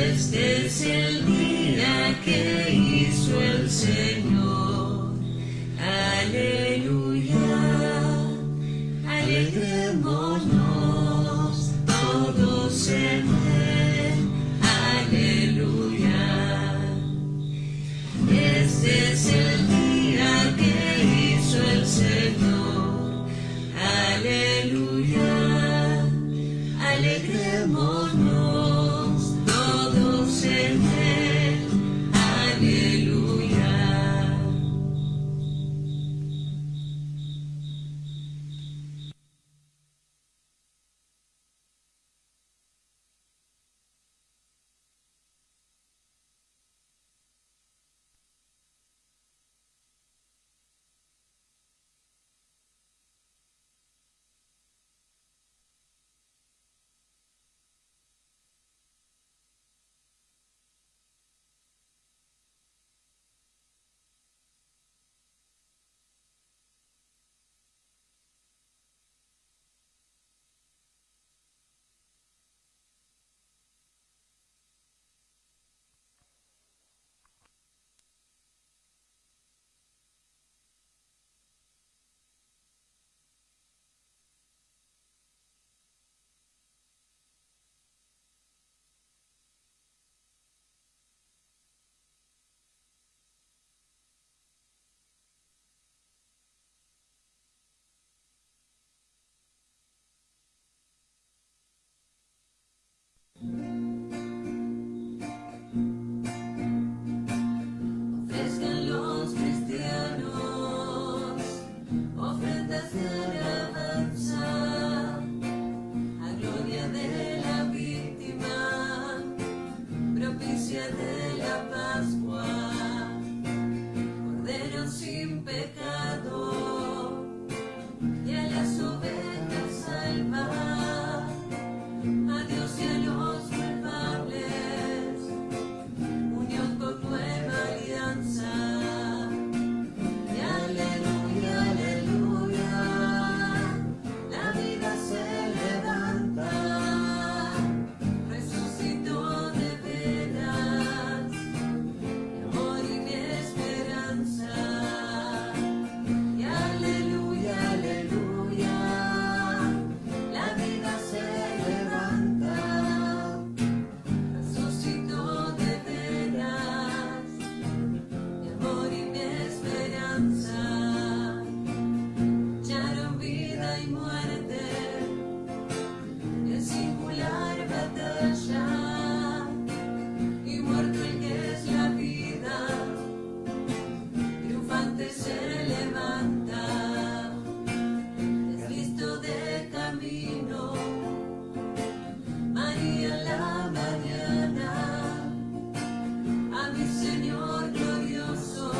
Este es el día que hizo el Señor. Aleluya. Alegrémonos todos en Él. Aleluya. Este es el día que hizo el Señor. Aleluya. Alegrémonos todos en Él. Aleluya. Ofrezcan los cristianos ofrendas de alabanza a gloria de la víctima propicia de la Pascua, Cordero sin pecado y a las ovejas salva, a Dios y a los culpables, unión con nueva alianza. Y aleluya, aleluya, la vida se levanta, resucitó de veras, mi amor y mi esperanza. Y aleluya, aleluya, la vida se levanta, resucitó de veras, mi amor y mi esperanza. Lucharon vida y muerte en singular batalla, y muerto el que es la vida, triunfante se levanta, es listo de camino, María en la mañana, a mi Señor glorioso,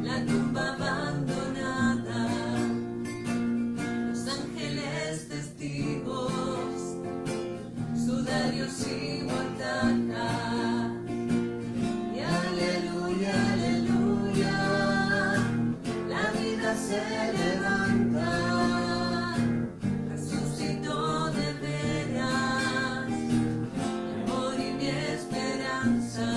la tumba abandonada, los ángeles testigos, sudarios y mortaja. Y aleluya, aleluya, la vida se levanta, resucitó de veras, mi amor y mi esperanza.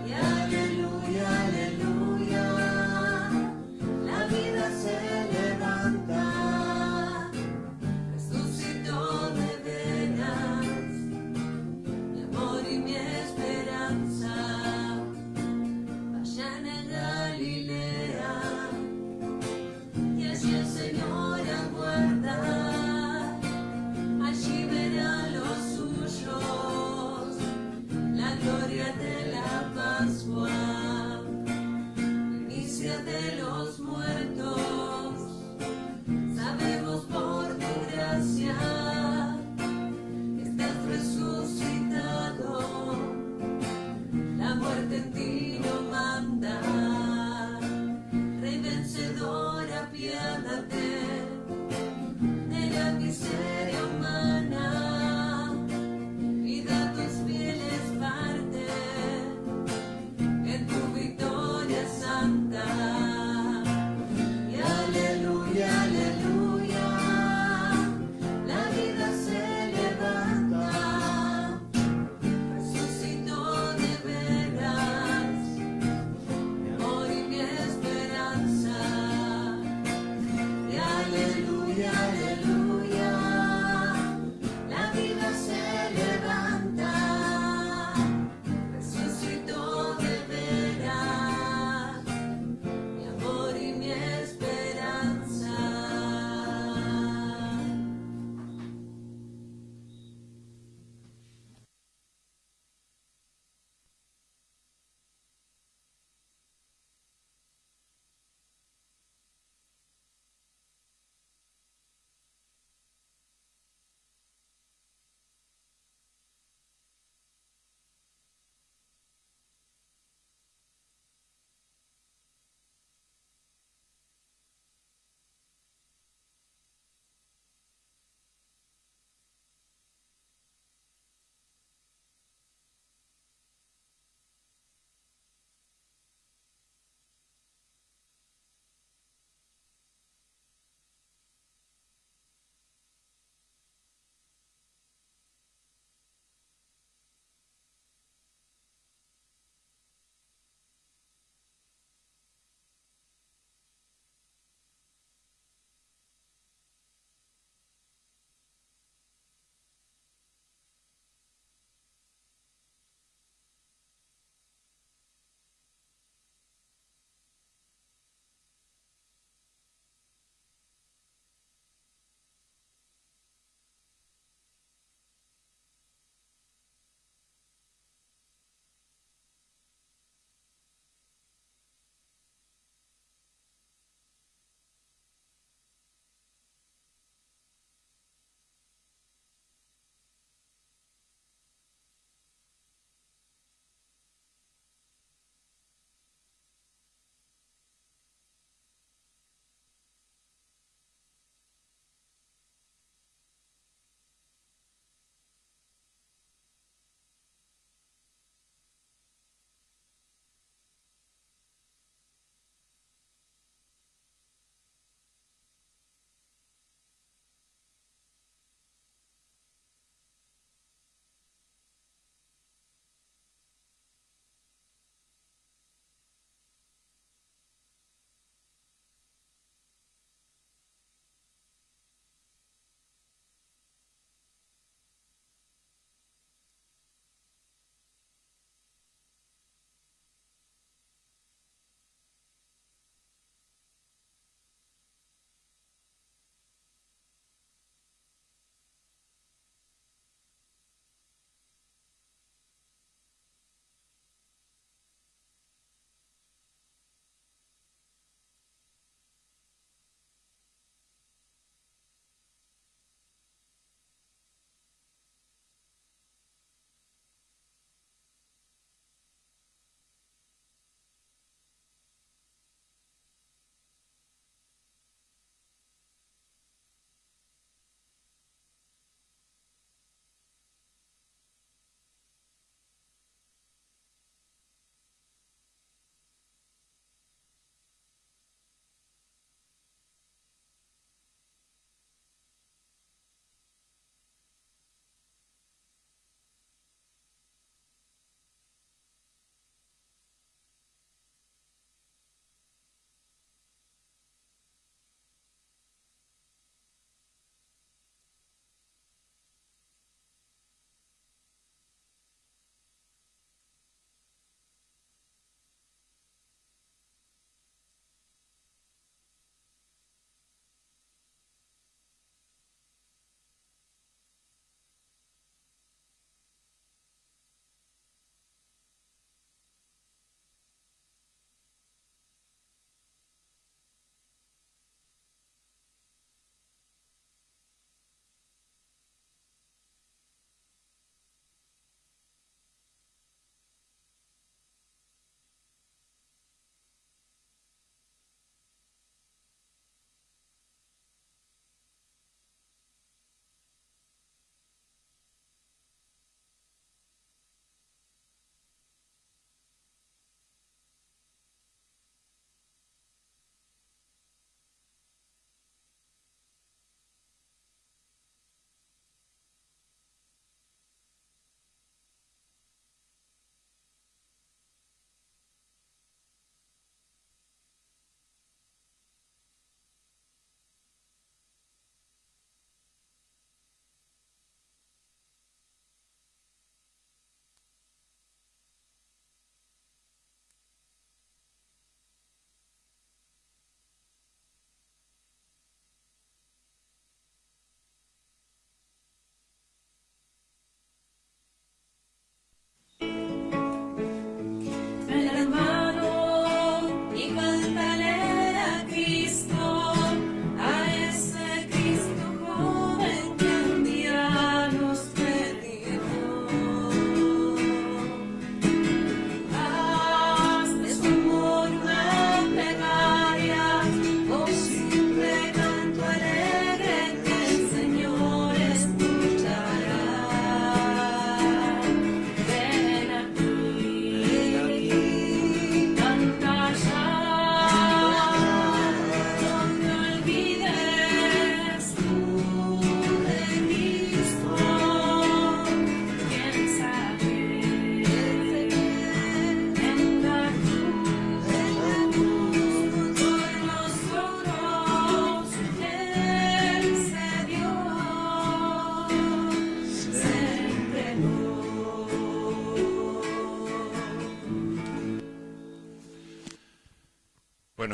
Y aleluya, aleluya, la vida se levanta, resucitó de veras, mi amor y mi esperanza. Vayan a Galilea y allí el Señor aguarda, allí verán los suyos la gloria de la Pascua, primicia de los muertos. Sabemos por tu gracia que estás resucitado, la muerte en ti no manda. Rey vencedor, apiádate de la miseria humana y da a tus fieles parte en tu victoria santa. Y aleluya, aleluya, la vida aleluya. La vida se levanta, resucitó de veras, mi amor y mi esperanza.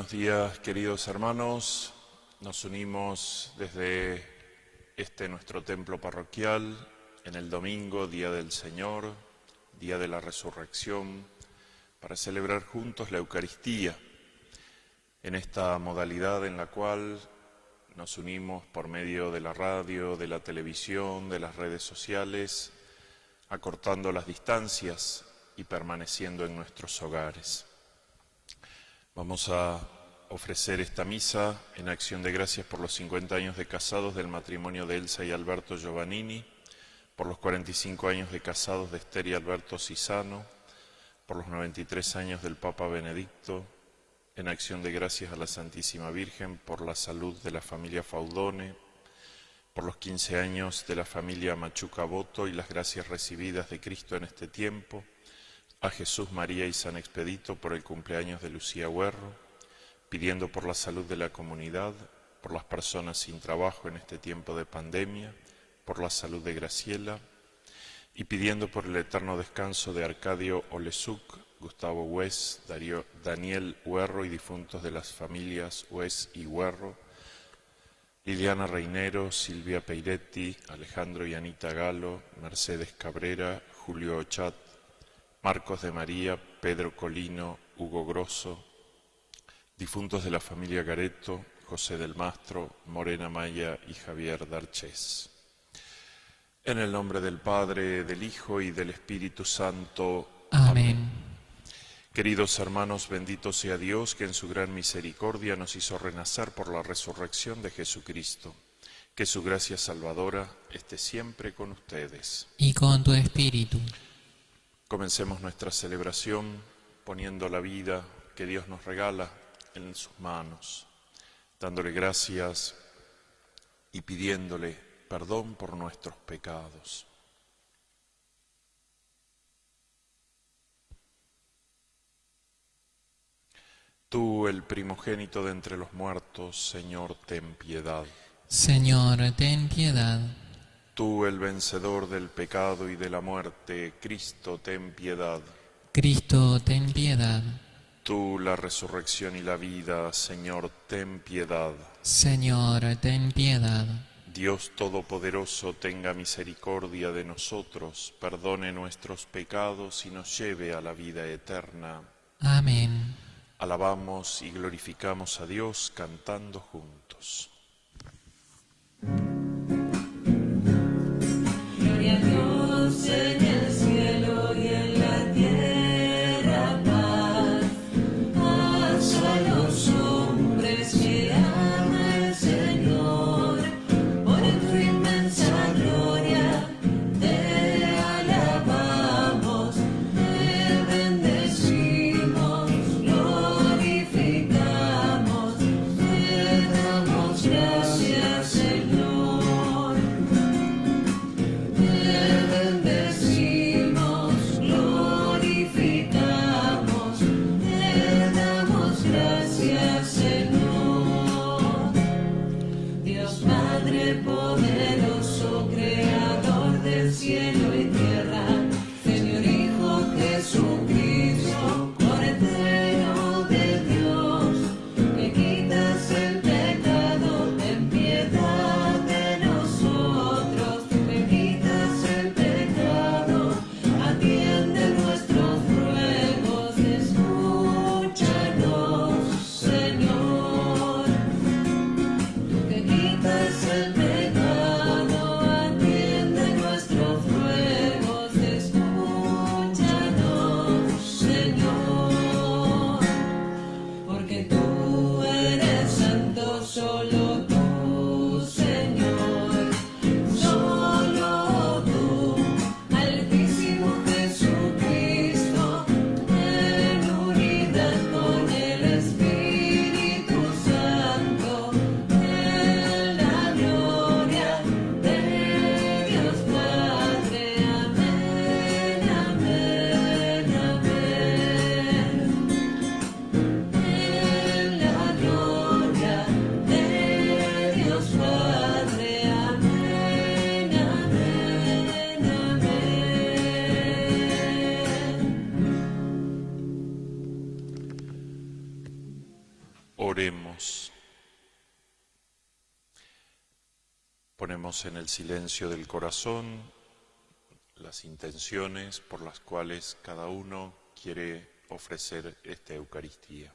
Buenos días, queridos hermanos. Nos unimos desde nuestro templo parroquial en el domingo, Día del Señor, Día de la Resurrección, para celebrar juntos la Eucaristía, en esta modalidad en la cual nos unimos por medio de la radio, de la televisión, de las redes sociales, acortando las distancias y permaneciendo en nuestros hogares. Vamos a ofrecer esta misa en acción de gracias por los 50 años de casados del matrimonio de Elsa y Alberto Giovannini, por los 45 años de casados de Esther y Alberto Sisano, por los 93 años del Papa Benedicto, en acción de gracias a la Santísima Virgen, por la salud de la familia Faudone, por los 15 años de la familia Machuca Boto y las gracias recibidas de Cristo en este tiempo, a Jesús, María y San Expedito por el cumpleaños de Lucía Huerro, pidiendo por la salud de la comunidad, por las personas sin trabajo en este tiempo de pandemia, por la salud de Graciela, y pidiendo por el eterno descanso de Arcadio Olesuc, Gustavo Hues, Daniel Huerro y difuntos de las familias Hues y Huerro, Liliana Reinero, Silvia Peiretti, Alejandro y Anita Galo, Mercedes Cabrera, Julio Ochat, Marcos de María, Pedro Colino, Hugo Grosso, difuntos de la familia Gareto, José del Mastro, Morena Maya y Javier Darchés. En el nombre del Padre, del Hijo y del Espíritu Santo. Amén. Queridos hermanos, bendito sea Dios que en su gran misericordia nos hizo renacer por la resurrección de Jesucristo. Que su gracia salvadora esté siempre con ustedes. Y con tu espíritu. Comencemos nuestra celebración poniendo la vida que Dios nos regala en sus manos, dándole gracias y pidiéndole perdón por nuestros pecados. Tú, el primogénito de entre los muertos, Señor, ten piedad. Señor, ten piedad. Tú, el vencedor del pecado y de la muerte, Cristo, ten piedad. Cristo, ten piedad. Tú, la resurrección y la vida, Señor, ten piedad. Señor, ten piedad. Dios Todopoderoso, tenga misericordia de nosotros, perdone nuestros pecados y nos lleve a la vida eterna. Amén. Alabamos y glorificamos a Dios cantando juntos. Gloria a Dios en el cielo y en la tierra paz. Paz a los hombres que ama el Señor. Por tu inmensa gloria te alabamos, te bendecimos, glorificamos, te damos gracias, Señor. Te bendecimos, glorificamos, te damos gracias, Señor. Dios Padre poderoso, creador del cielo y tierra, Señor Hijo Jesucristo, Cordero de Dios, que quitas el pecado, ten piedad de nosotros, que quitas el pecado, atiende nuestros ruegos, escúchanos, Señor, que quitas el pecado. Ponemos en el silencio del corazón las intenciones por las cuales cada uno quiere ofrecer esta Eucaristía.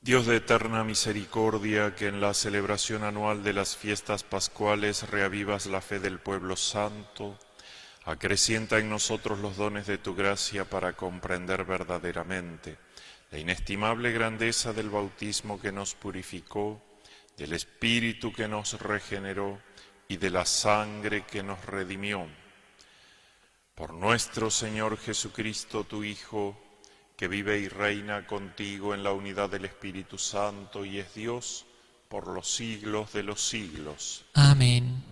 Dios de eterna misericordia, que en la celebración anual de las fiestas pascuales reavivas la fe del pueblo santo, acrecienta en nosotros los dones de tu gracia para comprender verdaderamente la inestimable grandeza del bautismo que nos purificó, del Espíritu que nos regeneró y de la sangre que nos redimió. Por nuestro Señor Jesucristo, tu Hijo, que vive y reina contigo en la unidad del Espíritu Santo y es Dios por los siglos de los siglos. Amén.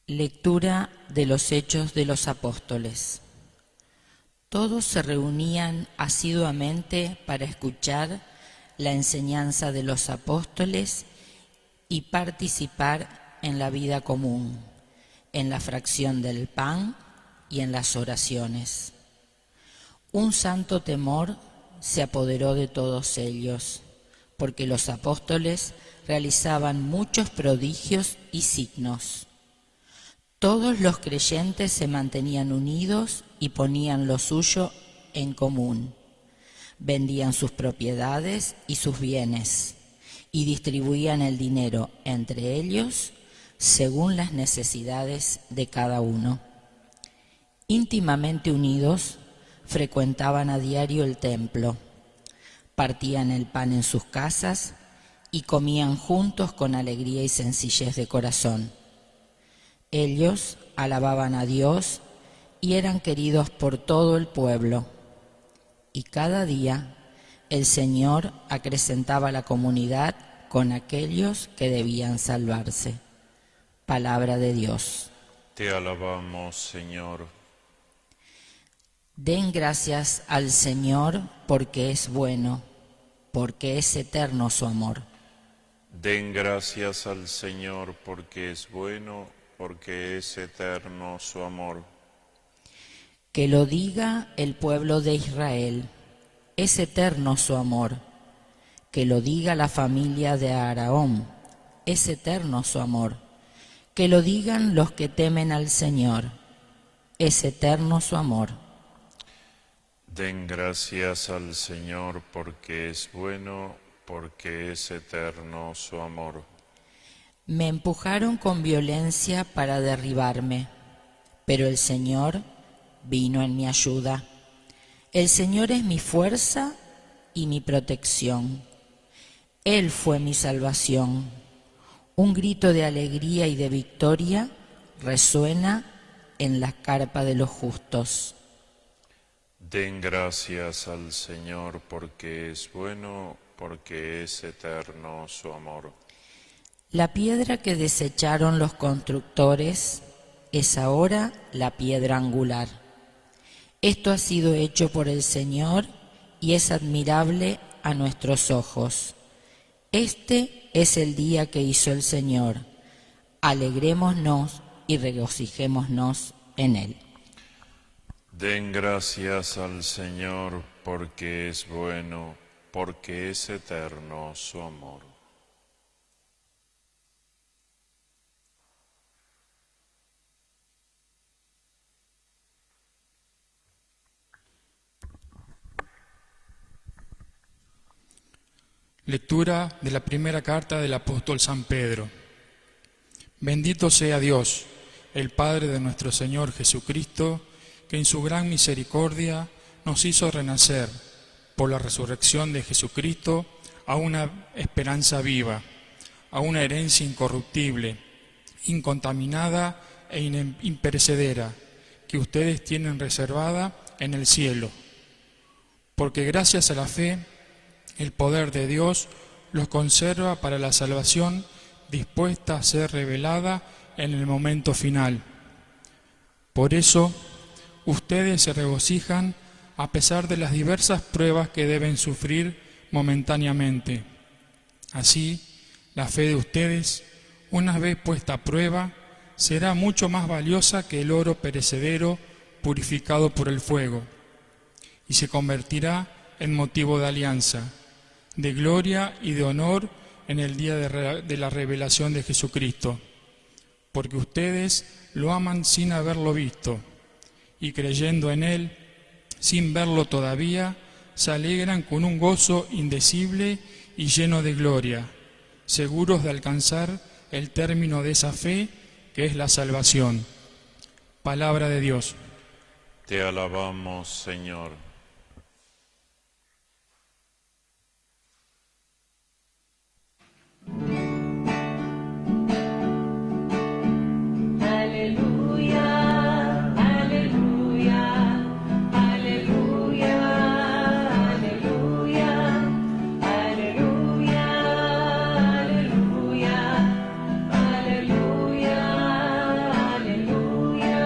Lectura de los Hechos de los Apóstoles. Todos se reunían asiduamente para escuchar la enseñanza de los apóstoles y participar en la vida común, en la fracción del pan y en las oraciones. Un santo temor se apoderó de todos ellos, porque los apóstoles realizaban muchos prodigios y signos. Todos los creyentes se mantenían unidos y ponían lo suyo en común. Vendían sus propiedades y sus bienes y distribuían el dinero entre ellos según las necesidades de cada uno. Íntimamente unidos, frecuentaban a diario el templo, partían el pan en sus casas y comían juntos con alegría y sencillez de corazón. Ellos alababan a Dios y eran queridos por todo el pueblo. Y cada día el Señor acrecentaba la comunidad con aquellos que debían salvarse. Palabra de Dios. Te alabamos, Señor. Den gracias al Señor porque es bueno, porque es eterno su amor. Den gracias al Señor porque es bueno, porque es eterno su amor. Que lo diga el pueblo de Israel, es eterno su amor. Que lo diga la familia de Aarón, es eterno su amor. Que lo digan los que temen al Señor, es eterno su amor. Den gracias al Señor porque es bueno, porque es eterno su amor. Me empujaron con violencia para derribarme, pero el Señor vino en mi ayuda. El Señor es mi fuerza y mi protección. Él fue mi salvación. Un grito de alegría y de victoria resuena en la carpa de los justos. Den gracias al Señor porque es bueno, porque es eterno su amor. La piedra que desecharon los constructores es ahora la piedra angular. Esto ha sido hecho por el Señor y es admirable a nuestros ojos. Este es el día que hizo el Señor. Alegrémonos y regocijémonos en él. Den gracias al Señor porque es bueno, porque es eterno su amor. Lectura de la primera carta del apóstol San Pedro. Bendito sea Dios, el Padre de nuestro Señor Jesucristo, que en su gran misericordia nos hizo renacer por la resurrección de Jesucristo a una esperanza viva, a una herencia incorruptible, incontaminada e imperecedera, que ustedes tienen reservada en el cielo. Porque gracias a la fe, el poder de Dios los conserva para la salvación dispuesta a ser revelada en el momento final. Por eso, ustedes se regocijan a pesar de las diversas pruebas que deben sufrir momentáneamente. Así, la fe de ustedes, una vez puesta a prueba, será mucho más valiosa que el oro perecedero purificado por el fuego, y se convertirá en motivo de alianza, de gloria y de honor en el día de la revelación de Jesucristo, porque ustedes lo aman sin haberlo visto, y creyendo en Él, sin verlo todavía, se alegran con un gozo indecible y lleno de gloria, seguros de alcanzar el término de esa fe que es la salvación. Palabra de Dios. Te alabamos, Señor. Aleluya, aleluya, aleluya, aleluya, aleluya, aleluya, aleluya, aleluya.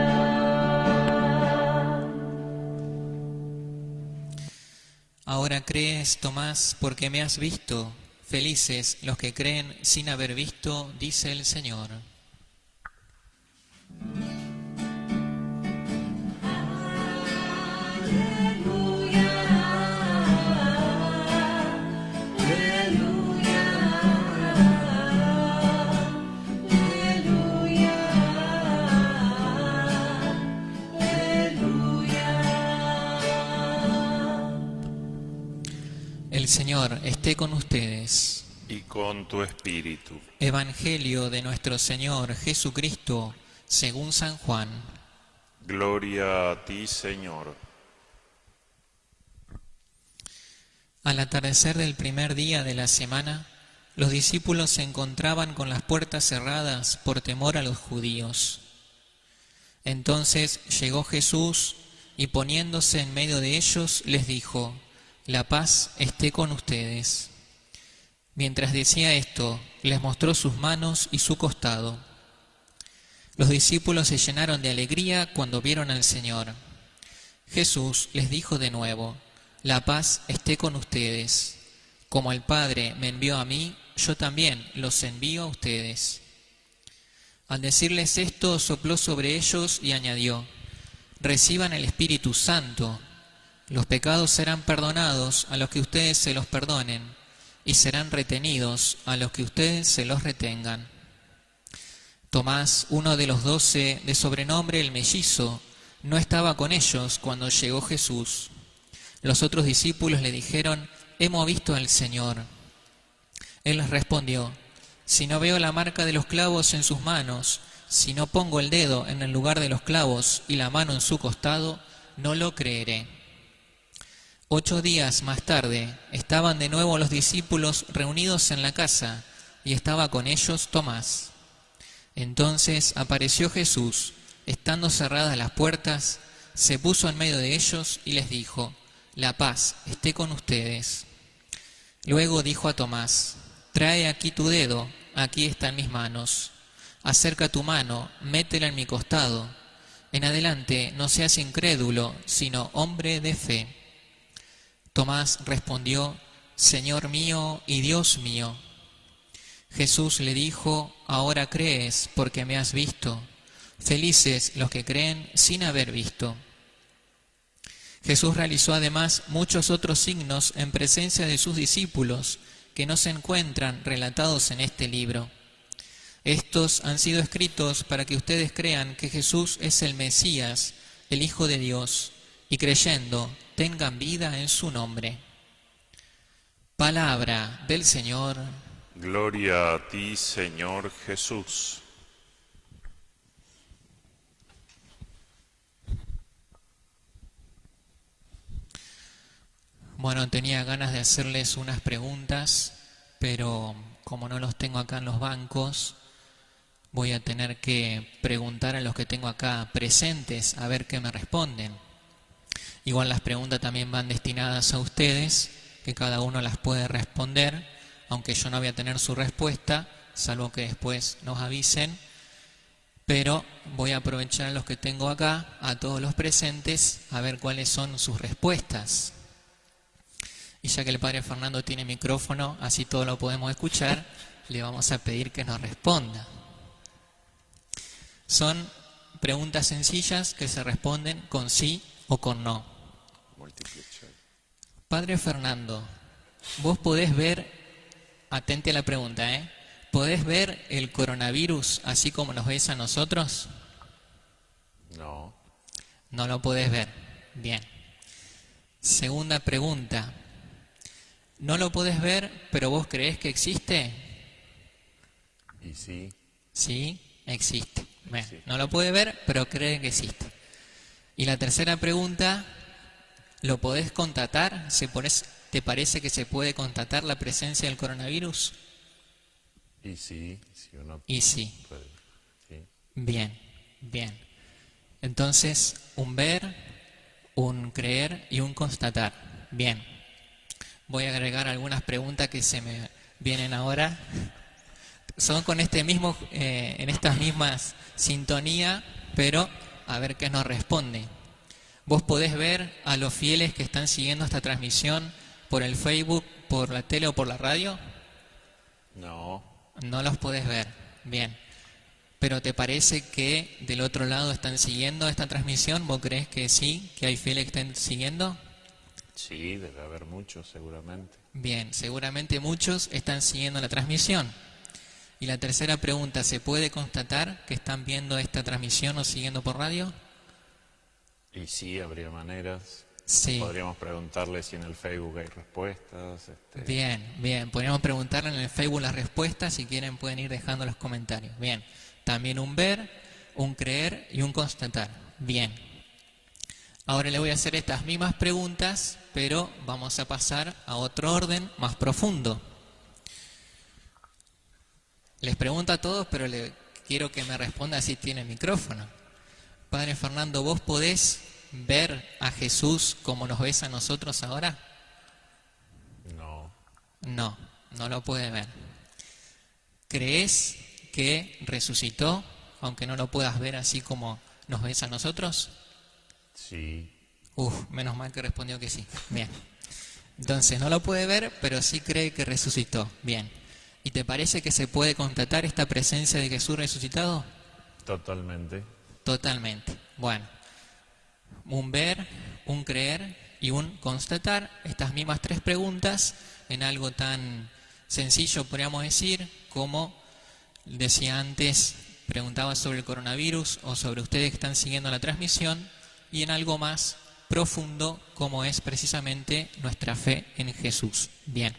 Ahora crees, Tomás, porque me has visto. Felices los que creen sin haber visto, dice el Señor. El Señor esté con ustedes. Y con tu espíritu. Evangelio de nuestro Señor Jesucristo, según San Juan. Gloria a ti, Señor. Al atardecer del primer día de la semana, los discípulos se encontraban con las puertas cerradas por temor a los judíos. Entonces llegó Jesús y poniéndose en medio de ellos les dijo: La paz esté con ustedes. Mientras decía esto, les mostró sus manos y su costado. Los discípulos se llenaron de alegría cuando vieron al Señor. Jesús les dijo de nuevo: La paz esté con ustedes. Como el Padre me envió a mí, yo también los envío a ustedes. Al decirles esto, sopló sobre ellos y añadió: Reciban el Espíritu Santo. Los pecados serán perdonados a los que ustedes se los perdonen, y serán retenidos a los que ustedes se los retengan. Tomás, uno de los 12, de sobrenombre el Mellizo, no estaba con ellos cuando llegó Jesús. Los otros discípulos le dijeron: Hemos visto al Señor. Él les respondió: Si no veo la marca de los clavos en sus manos, si no pongo el dedo en el lugar de los clavos y la mano en su costado, no lo creeré. 8 días más tarde, estaban de nuevo los discípulos reunidos en la casa, y estaba con ellos Tomás. Entonces apareció Jesús, estando cerradas las puertas, se puso en medio de ellos y les dijo: La paz esté con ustedes. Luego dijo a Tomás: Trae aquí tu dedo, aquí están mis manos. Acerca tu mano, métela en mi costado. En adelante no seas incrédulo, sino hombre de fe. Tomás respondió: Señor mío y Dios mío. Jesús le dijo: Ahora crees porque me has visto. Felices los que creen sin haber visto. Jesús realizó además muchos otros signos en presencia de sus discípulos que no se encuentran relatados en este libro. Estos han sido escritos para que ustedes crean que Jesús es el Mesías, el Hijo de Dios, y creyendo tengan vida en su nombre. Palabra del Señor. Gloria a ti, Señor Jesús. Bueno, tenía ganas de hacerles unas preguntas, pero como no los tengo acá en los bancos, voy a tener que preguntar a los que tengo acá presentes a ver qué me responden. Igual las preguntas también van destinadas a ustedes, que cada uno las puede responder, aunque yo no voy a tener su respuesta, salvo que después nos avisen. pero voy a aprovechar a los que tengo acá, a todos los presentes, a ver cuáles son sus respuestas. Y ya que el padre Fernando tiene micrófono, así todos lo podemos escuchar, le vamos a pedir que nos responda. Son preguntas sencillas que se responden con sí o con no. Multiple choice. Padre Fernando, vos podés ver, atente a la pregunta, ¿podés ver el coronavirus así como nos ves a nosotros? No. No lo podés ver. Bien. Segunda pregunta. No lo podés ver, pero vos creés que existe. ¿Y sí? Sí, existe. Bien. Sí. No lo puede ver, pero cree que existe. Y la tercera pregunta, ¿lo podés constatar? ¿Te parece que se puede constatar la presencia del coronavirus? ¿Y sí? Si uno Y sí. puede. Sí. Bien, bien. Entonces, un ver, un creer y un constatar. Bien. Voy a agregar algunas preguntas que se me vienen ahora. Son con este mismo, en estas mismas sintonía, pero a ver qué nos responde. Vos podés ver a los fieles que están siguiendo esta transmisión por el Facebook, por la tele o por la radio. No. No los podés ver. Bien. ¿Pero te parece que del otro lado están siguiendo esta transmisión? ¿Vos creés que sí, que hay fieles que estén siguiendo? Sí, debe haber muchos seguramente. Bien, seguramente muchos están siguiendo la transmisión. Y la tercera pregunta, ¿se puede constatar que están viendo esta transmisión o siguiendo por radio? Y sí, habría maneras. Sí. Podríamos preguntarle si en el Facebook hay respuestas. Bien, bien. Podríamos preguntarle en el Facebook las respuestas. Si quieren pueden ir dejando los comentarios. Bien. También un ver, un creer y un constatar. Bien. Ahora le voy a hacer estas mismas preguntas, pero vamos a pasar a otro orden más profundo. Les pregunto a todos, pero quiero que me responda si tiene micrófono. Padre Fernando, ¿vos podés ver a Jesús como nos ves a nosotros ahora? No. No, no lo puede ver. ¿Crees que resucitó, aunque no lo puedas ver así como nos ves a nosotros? Sí. Menos mal que respondió que sí. Bien. Entonces, no lo puede ver, pero sí cree que resucitó. Bien. ¿Y te parece que se puede constatar esta presencia de Jesús resucitado? Totalmente. Totalmente. Bueno, un ver, un creer y un constatar estas mismas tres preguntas en algo tan sencillo, podríamos decir, como decía antes, preguntaba sobre el coronavirus o sobre ustedes que están siguiendo la transmisión, y en algo más profundo como es precisamente nuestra fe en Jesús. Bien.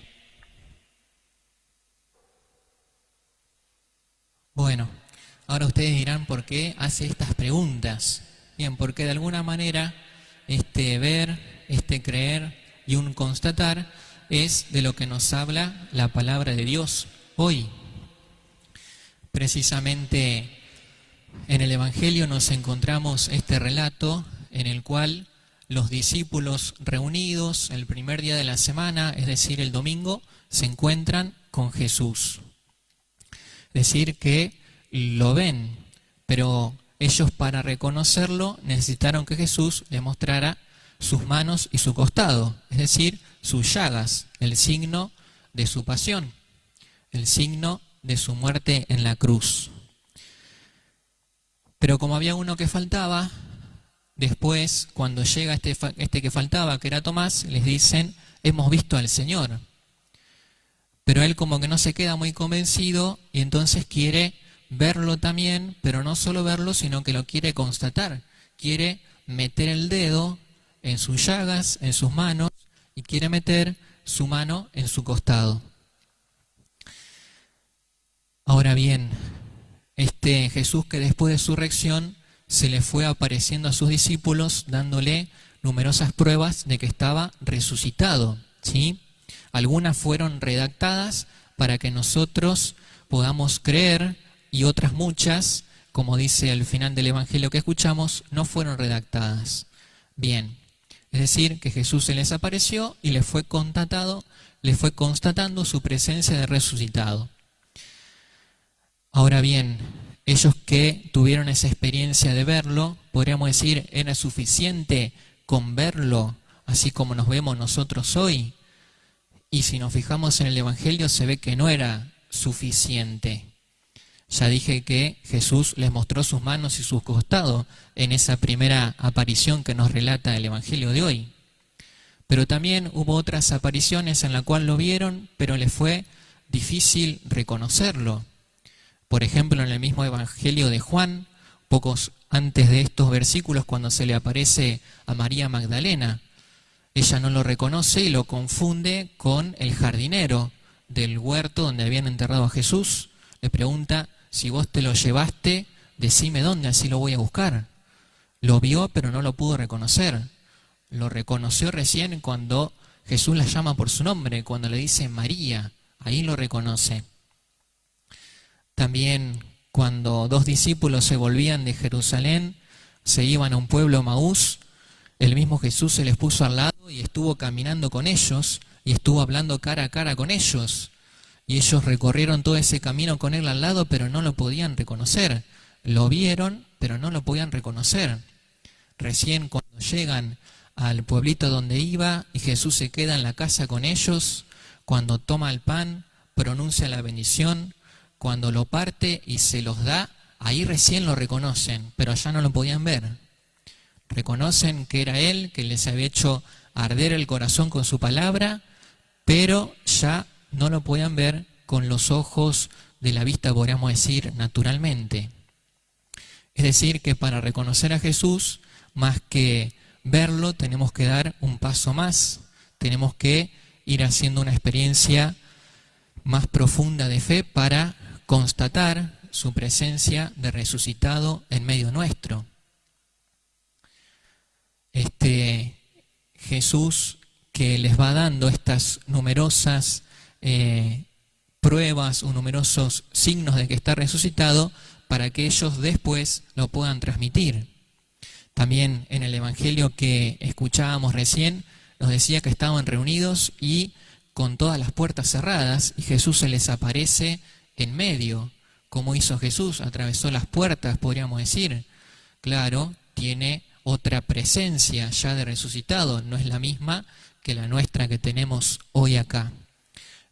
Bueno, ahora ustedes dirán por qué hace estas preguntas. Bien, porque de alguna manera este ver, este creer y un constatar es de lo que nos habla la palabra de Dios hoy. Precisamente en el Evangelio nos encontramos este relato en el cual los discípulos reunidos el primer día de la semana, es decir, el domingo, se encuentran con Jesús. Es decir, que lo ven, pero ellos para reconocerlo necesitaron que Jesús les mostrara sus manos y su costado, es decir, sus llagas, el signo de su pasión, el signo de su muerte en la cruz. Pero como había uno que faltaba, después, cuando llega este que faltaba, que era Tomás, les dicen, hemos visto al Señor. Pero él como que no se queda muy convencido y entonces quiere verlo también, pero no solo verlo, sino que lo quiere constatar. Quiere meter el dedo en sus llagas, en sus manos, y quiere meter su mano en su costado. Ahora bien, este Jesús que después de su resurrección se le fue apareciendo a sus discípulos dándole numerosas pruebas de que estaba resucitado, ¿sí? Algunas fueron redactadas para que nosotros podamos creer y otras muchas, como dice al final del Evangelio que escuchamos, no fueron redactadas. Bien, es decir, que Jesús se les apareció y les fue constatando su presencia de resucitado. Ahora bien, ellos que tuvieron esa experiencia de verlo, podríamos decir, ¿era suficiente con verlo así como nos vemos nosotros hoy? Y si nos fijamos en el Evangelio se ve que no era suficiente. Ya dije que Jesús les mostró sus manos y sus costados en esa primera aparición que nos relata el Evangelio de hoy. Pero también hubo otras apariciones en las cuales lo vieron, pero les fue difícil reconocerlo. Por ejemplo, en el mismo Evangelio de Juan, pocos antes de estos versículos, cuando se le aparece a María Magdalena, ella no lo reconoce y lo confunde con el jardinero del huerto donde habían enterrado a Jesús. Le pregunta: si vos te lo llevaste, decime dónde, así lo voy a buscar. Lo vio, pero no lo pudo reconocer. Lo reconoció recién cuando Jesús la llama por su nombre, cuando le dice María, ahí lo reconoce. También cuando 2 discípulos se volvían de Jerusalén, se iban a un pueblo Maús, el mismo Jesús se les puso al lado y estuvo caminando con ellos y estuvo hablando cara a cara con ellos. Y ellos recorrieron todo ese camino con él al lado, pero no lo podían reconocer. Lo vieron, pero no lo podían reconocer. Recién cuando llegan al pueblito donde iba y Jesús se queda en la casa con ellos, cuando toma el pan, pronuncia la bendición, cuando lo parte y se los da, ahí recién lo reconocen, pero allá no lo podían ver. Reconocen que era Él, que les había hecho arder el corazón con su palabra, pero ya no lo podían ver con los ojos de la vista, podríamos decir, naturalmente. Es decir, que para reconocer a Jesús, más que verlo, tenemos que dar un paso más, tenemos que ir haciendo una experiencia más profunda de fe para constatar su presencia de resucitado en medio nuestro. Jesús que les va dando estas numerosas pruebas o numerosos signos de que está resucitado para que ellos después lo puedan transmitir. También en el Evangelio que escuchábamos recién nos decía que estaban reunidos y con todas las puertas cerradas y Jesús se les aparece en medio. ¿Cómo hizo Jesús? Atravesó las puertas, podríamos decir. Claro, tiene otra presencia ya de resucitado, no es la misma que la nuestra que tenemos hoy acá.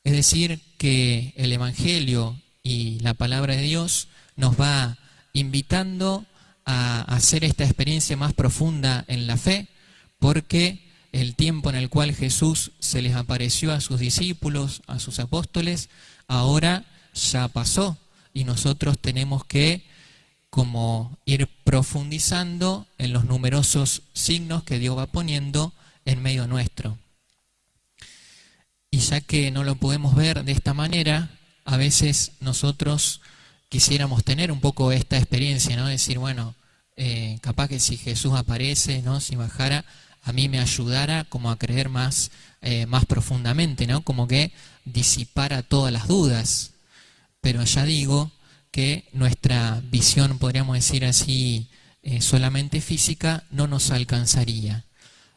Es decir, que el Evangelio y la palabra de Dios nos va invitando a hacer esta experiencia más profunda en la fe, porque el tiempo en el cual Jesús se les apareció a sus discípulos, a sus apóstoles, ahora ya pasó y nosotros tenemos que como ir profundizando en los numerosos signos que Dios va poniendo en medio nuestro. Y ya que no lo podemos ver de esta manera, a veces nosotros quisiéramos tener un poco esta experiencia, ¿no? Decir, bueno, capaz que si Jesús aparece, ¿no? Si bajara, a mí me ayudara como a creer más profundamente, ¿no? Como que disipara todas las dudas. Pero ya digo que nuestra visión, podríamos decir así, solamente física, no nos alcanzaría.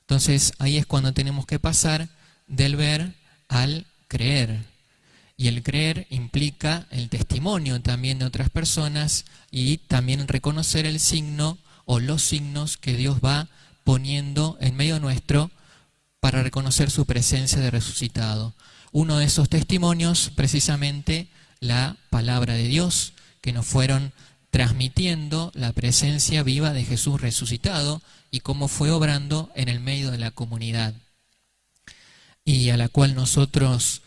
Entonces ahí es cuando tenemos que pasar del ver al creer. Y el creer implica el testimonio también de otras personas y también reconocer el signo o los signos que Dios va poniendo en medio nuestro para reconocer su presencia de resucitado. Uno de esos testimonios, precisamente, la palabra de Dios, que nos fueron transmitiendo la presencia viva de Jesús resucitado y cómo fue obrando en el medio de la comunidad. Y a la cual nosotros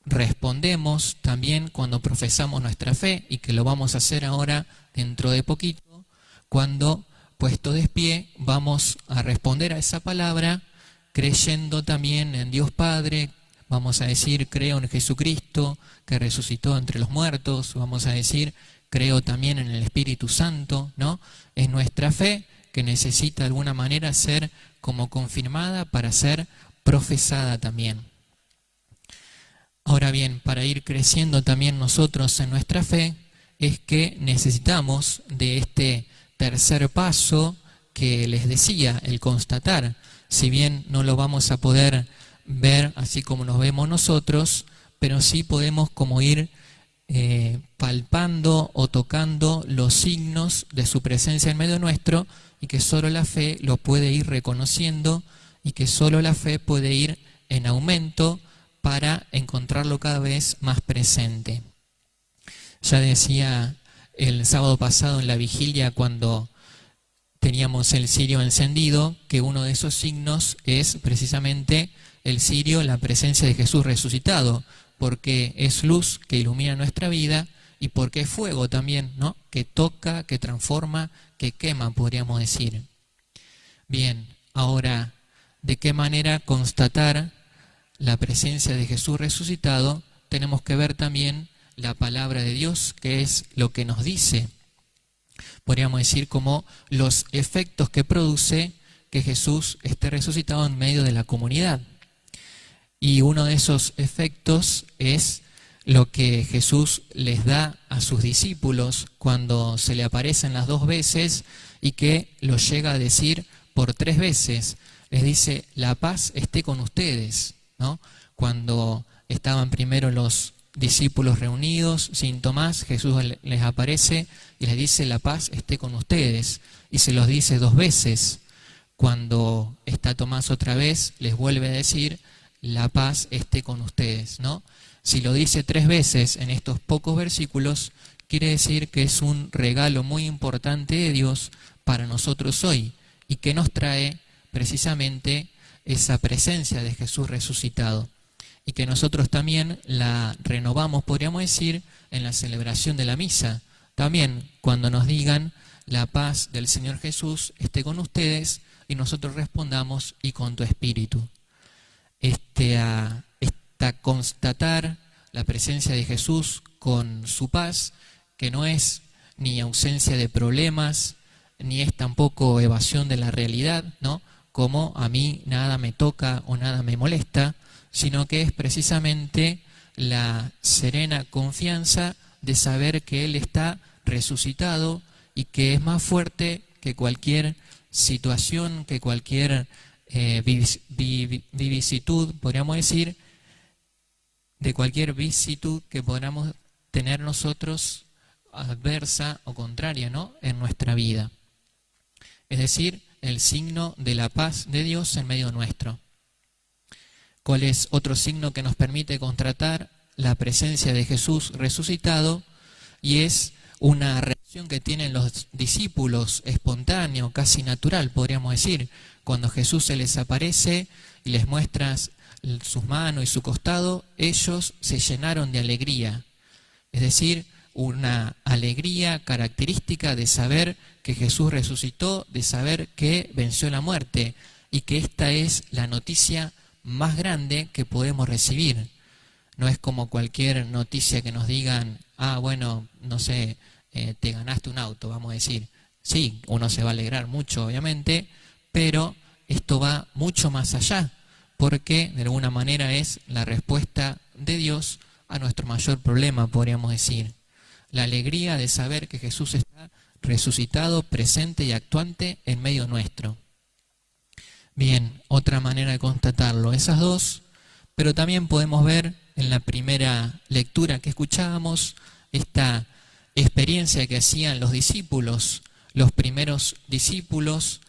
respondemos también cuando profesamos nuestra fe, y que lo vamos a hacer ahora dentro de poquito, cuando puesto de pie vamos a responder a esa palabra creyendo también en Dios Padre. Vamos a decir, creo en Jesucristo que resucitó entre los muertos. Vamos a decir, creo también en el Espíritu Santo, ¿no? Es nuestra fe que necesita de alguna manera ser como confirmada para ser profesada también. Ahora bien, para ir creciendo también nosotros en nuestra fe, es que necesitamos de este tercer paso que les decía, el constatar. Si bien no lo vamos a poder ver así como nos vemos nosotros, pero sí podemos como ir palpando o tocando los signos de su presencia en medio nuestro, y que solo la fe lo puede ir reconociendo, y que solo la fe puede ir en aumento para encontrarlo cada vez más presente. Ya decía el sábado pasado en la vigilia, cuando teníamos el cirio encendido, que uno de esos signos es precisamente el cirio, la presencia de Jesús resucitado, porque es luz que ilumina nuestra vida y porque es fuego también, ¿no?, que toca, que transforma, que quema, podríamos decir. Bien, ahora, ¿de qué manera constatar la presencia de Jesús resucitado? Tenemos que ver también la palabra de Dios, que es lo que nos dice. Podríamos decir como los efectos que produce que Jesús esté resucitado en medio de la comunidad. Y uno de esos efectos es lo que Jesús les da a sus discípulos cuando se le aparecen las 2 veces y que lo llega a decir por 3 veces. Les dice: la paz esté con ustedes, ¿no? Cuando estaban primero los discípulos reunidos sin Tomás, Jesús les aparece y les dice: la paz esté con ustedes, y se los dice 2 veces. Cuando está Tomás otra vez, les vuelve a decir: la paz esté con ustedes, ¿no? Si lo dice 3 veces en estos pocos versículos, quiere decir que es un regalo muy importante de Dios para nosotros hoy, y que nos trae precisamente esa presencia de Jesús resucitado, y que nosotros también la renovamos, podríamos decir, en la celebración de la misa. También cuando nos digan: la paz del Señor Jesús esté con ustedes, y nosotros respondamos: y con tu espíritu. Constatar la presencia de Jesús con su paz, que no es ni ausencia de problemas, ni es tampoco evasión de la realidad, ¿no?, como a mí nada me toca o nada me molesta, sino que es precisamente la serena confianza de saber que Él está resucitado y que es más fuerte que cualquier situación, que cualquier vicisitud, podríamos decir, de cualquier vicisitud que podamos tener nosotros, adversa o contraria, ¿no?, en nuestra vida. Es decir, el signo de la paz de Dios en medio nuestro. ¿Cuál es otro signo que nos permite constatar la presencia de Jesús resucitado? Y es una reacción que tienen los discípulos, espontáneo, casi natural, podríamos decir. Cuando Jesús se les aparece y les muestra sus manos y su costado, ellos se llenaron de alegría. Es decir, una alegría característica de saber que Jesús resucitó, de saber que venció la muerte, y que esta es la noticia más grande que podemos recibir. No es como cualquier noticia que nos digan: bueno, no sé, te ganaste un auto, vamos a decir. Sí, uno se va a alegrar mucho, obviamente, pero esto va mucho más allá, porque de alguna manera es la respuesta de Dios a nuestro mayor problema, podríamos decir. La alegría de saber que Jesús está resucitado, presente y actuante en medio nuestro. Bien, otra manera de constatarlo, esas 2, pero también podemos ver en la primera lectura que escuchábamos esta experiencia que hacían los discípulos, los primeros discípulos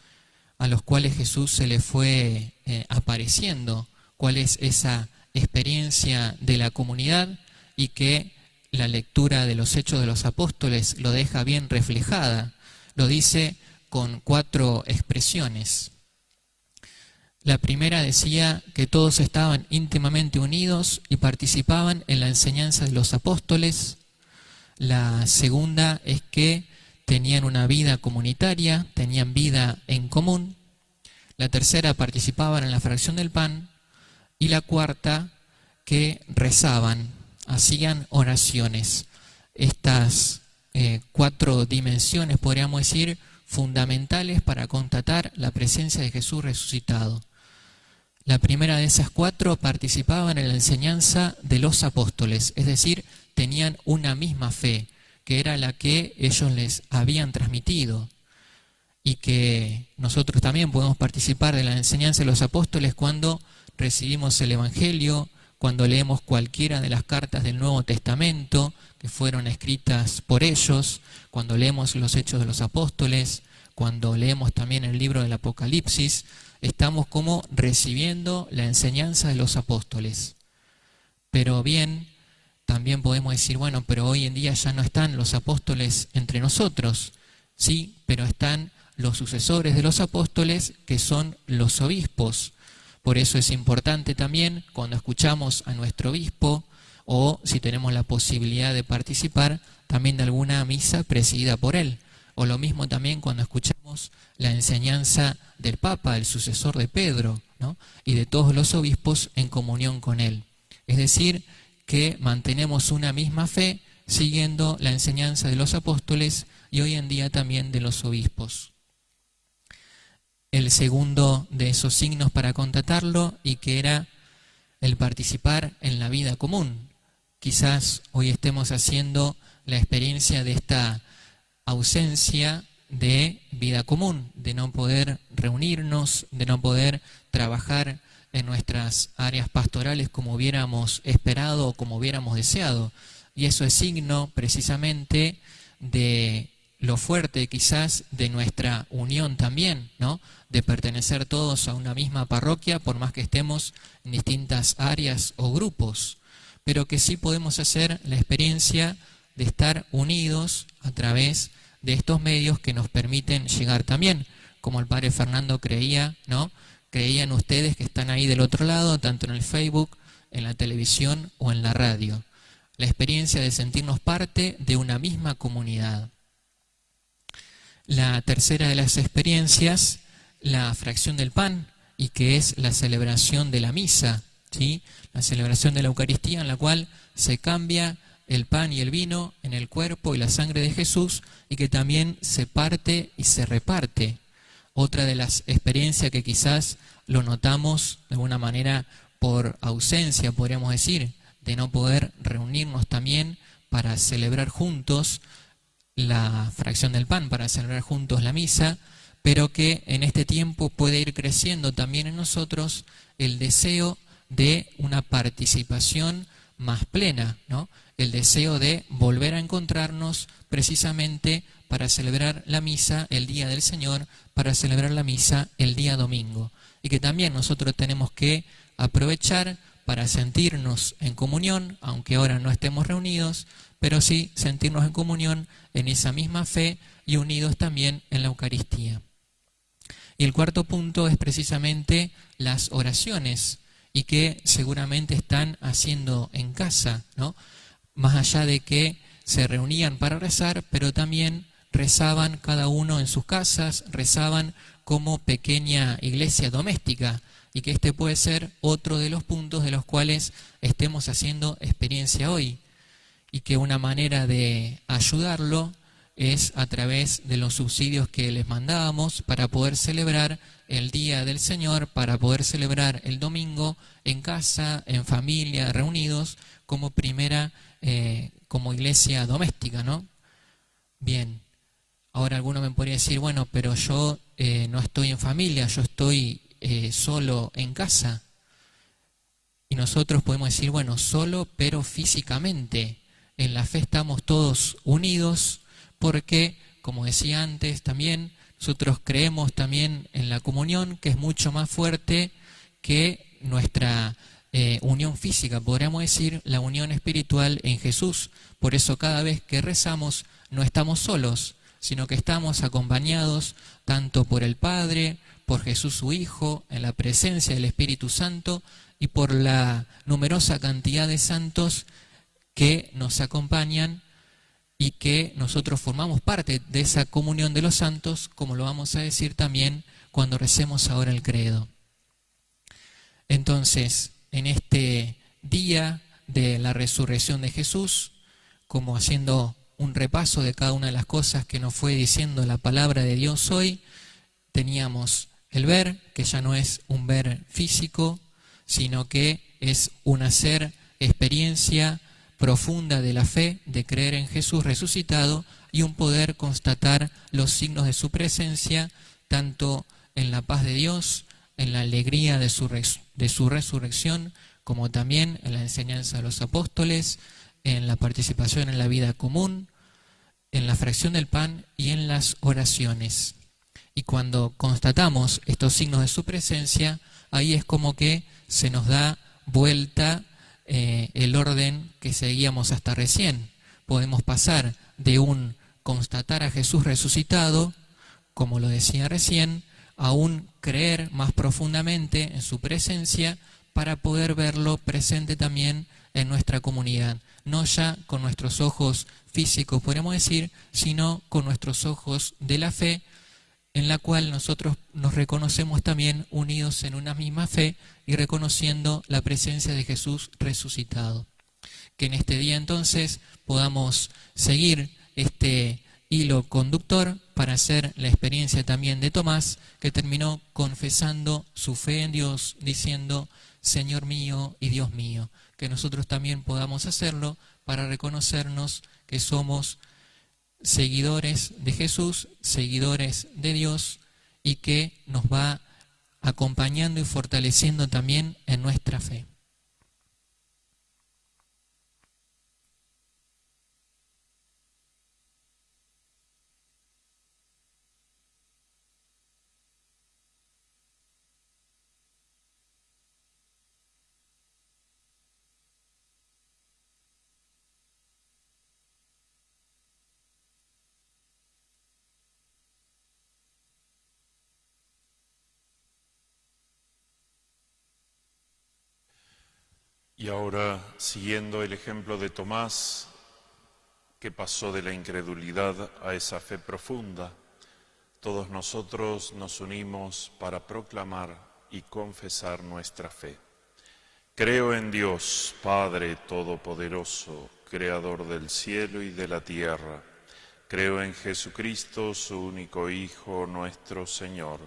a los cuales Jesús se le fue apareciendo. ¿Cuál es esa experiencia de la comunidad? Y que la lectura de los Hechos de los Apóstoles lo deja bien reflejada. Lo dice con 4 expresiones. La primera decía que todos estaban íntimamente unidos y participaban en la enseñanza de los apóstoles. La segunda es que tenían una vida comunitaria, tenían vida en común. La tercera, participaban en la fracción del pan. Y la cuarta, que rezaban, hacían oraciones. Estas 4 dimensiones, podríamos decir, fundamentales para constatar la presencia de Jesús resucitado. La primera de esas 4, participaban en la enseñanza de los apóstoles, es decir, tenían una misma fe, que era la que ellos les habían transmitido, y que nosotros también podemos participar de la enseñanza de los apóstoles cuando recibimos el Evangelio, cuando leemos cualquiera de las cartas del Nuevo Testamento que fueron escritas por ellos, cuando leemos los Hechos de los Apóstoles, cuando leemos también el libro del Apocalipsis, estamos como recibiendo la enseñanza de los apóstoles. Pero bien, también podemos decir, bueno, pero hoy en día ya no están los apóstoles entre nosotros. Sí, pero están los sucesores de los apóstoles, que son los obispos. Por eso es importante también, cuando escuchamos a nuestro obispo, o si tenemos la posibilidad de participar, también de alguna misa presidida por él. O lo mismo también cuando escuchamos la enseñanza del Papa, el sucesor de Pedro, ¿no? Y de todos los obispos en comunión con él. Es decir, que mantenemos una misma fe siguiendo la enseñanza de los apóstoles y hoy en día también de los obispos. El segundo de esos signos para constatarlo, y que era el participar en la vida común. Quizás hoy estemos haciendo la experiencia de esta ausencia de vida común, de no poder reunirnos, de no poder trabajar en nuestras áreas pastorales como hubiéramos esperado o como hubiéramos deseado. Y eso es signo precisamente de lo fuerte quizás de nuestra unión también, ¿no? De pertenecer todos a una misma parroquia, por más que estemos en distintas áreas o grupos, pero que sí podemos hacer la experiencia de estar unidos a través de estos medios que nos permiten llegar también, como el padre Fernando creía, ¿no? Creían ustedes que están ahí del otro lado, tanto en el Facebook, en la televisión o en la radio. La experiencia de sentirnos parte de una misma comunidad. La tercera de las experiencias, la fracción del pan, y que es la celebración de la misa, ¿sí? La celebración de la Eucaristía, en la cual se cambia el pan y el vino en el cuerpo y la sangre de Jesús, y que también se parte y se reparte. Otra de las experiencias que quizás lo notamos de alguna manera por ausencia, podríamos decir, de no poder reunirnos también para celebrar juntos la fracción del pan, para celebrar juntos la misa, pero que en este tiempo puede ir creciendo también en nosotros el deseo de una participación más plena, ¿no? El deseo de volver a encontrarnos precisamente para celebrar la misa el día del Señor, para celebrar la misa el día domingo. Y que también nosotros tenemos que aprovechar para sentirnos en comunión, aunque ahora no estemos reunidos, pero sí sentirnos en comunión en esa misma fe y unidos también en la Eucaristía. Y el cuarto punto es precisamente las oraciones, y que seguramente están haciendo en casa, ¿no? Más allá de que se reunían para rezar, pero también rezaban cada uno en sus casas, rezaban como pequeña iglesia doméstica, y que este puede ser otro de los puntos de los cuales estemos haciendo experiencia hoy, y que una manera de ayudarlo es a través de los subsidios que les mandábamos para poder celebrar el Día del Señor, para poder celebrar el domingo en casa, en familia, reunidos, como como iglesia doméstica, ¿no? Bien, ahora alguno me podría decir, bueno, pero yo no estoy en familia, yo estoy solo en casa. Y nosotros podemos decir, bueno, solo pero físicamente. En la fe estamos todos unidos porque, como decía antes también, nosotros creemos también en la comunión, que es mucho más fuerte que nuestra unión física, podríamos decir la unión espiritual en Jesús. Por eso cada vez que rezamos no estamos solos, sino que estamos acompañados tanto por el Padre, por Jesús su Hijo, en la presencia del Espíritu Santo y por la numerosa cantidad de santos que nos acompañan y que nosotros formamos parte de esa comunión de los santos, como lo vamos a decir también cuando recemos ahora el credo. Entonces, en este día de la resurrección de Jesús, como haciendo un repaso de cada una de las cosas que nos fue diciendo la palabra de Dios hoy, teníamos el ver, que ya no es un ver físico, sino que es un hacer experiencia profunda de la fe, de creer en Jesús resucitado, y un poder constatar los signos de su presencia, tanto en la paz de Dios, en la alegría de su resurrección, como también en la enseñanza de los apóstoles, en la participación en la vida común, en la fracción del pan y en las oraciones. Y cuando constatamos estos signos de su presencia, ahí es como que se nos da vuelta el orden que seguíamos hasta recién. Podemos pasar de un constatar a Jesús resucitado, como lo decía recién, a un creer más profundamente en su presencia para poder verlo presente también en nuestra comunidad. No ya con nuestros ojos físicos, podríamos decir, sino con nuestros ojos de la fe, en la cual nosotros nos reconocemos también unidos en una misma fe y reconociendo la presencia de Jesús resucitado. Que en este día entonces podamos seguir este hilo conductor para hacer la experiencia también de Tomás, que terminó confesando su fe en Dios, diciendo: Señor mío y Dios mío. Que nosotros también podamos hacerlo para reconocernos que somos seguidores de Jesús, seguidores de Dios, y que nos va acompañando y fortaleciendo también en nuestra fe. Y ahora, siguiendo el ejemplo de Tomás, que pasó de la incredulidad a esa fe profunda, todos nosotros nos unimos para proclamar y confesar nuestra fe. Creo en Dios, Padre Todopoderoso, Creador del cielo y de la tierra. Creo en Jesucristo, su único Hijo, nuestro Señor,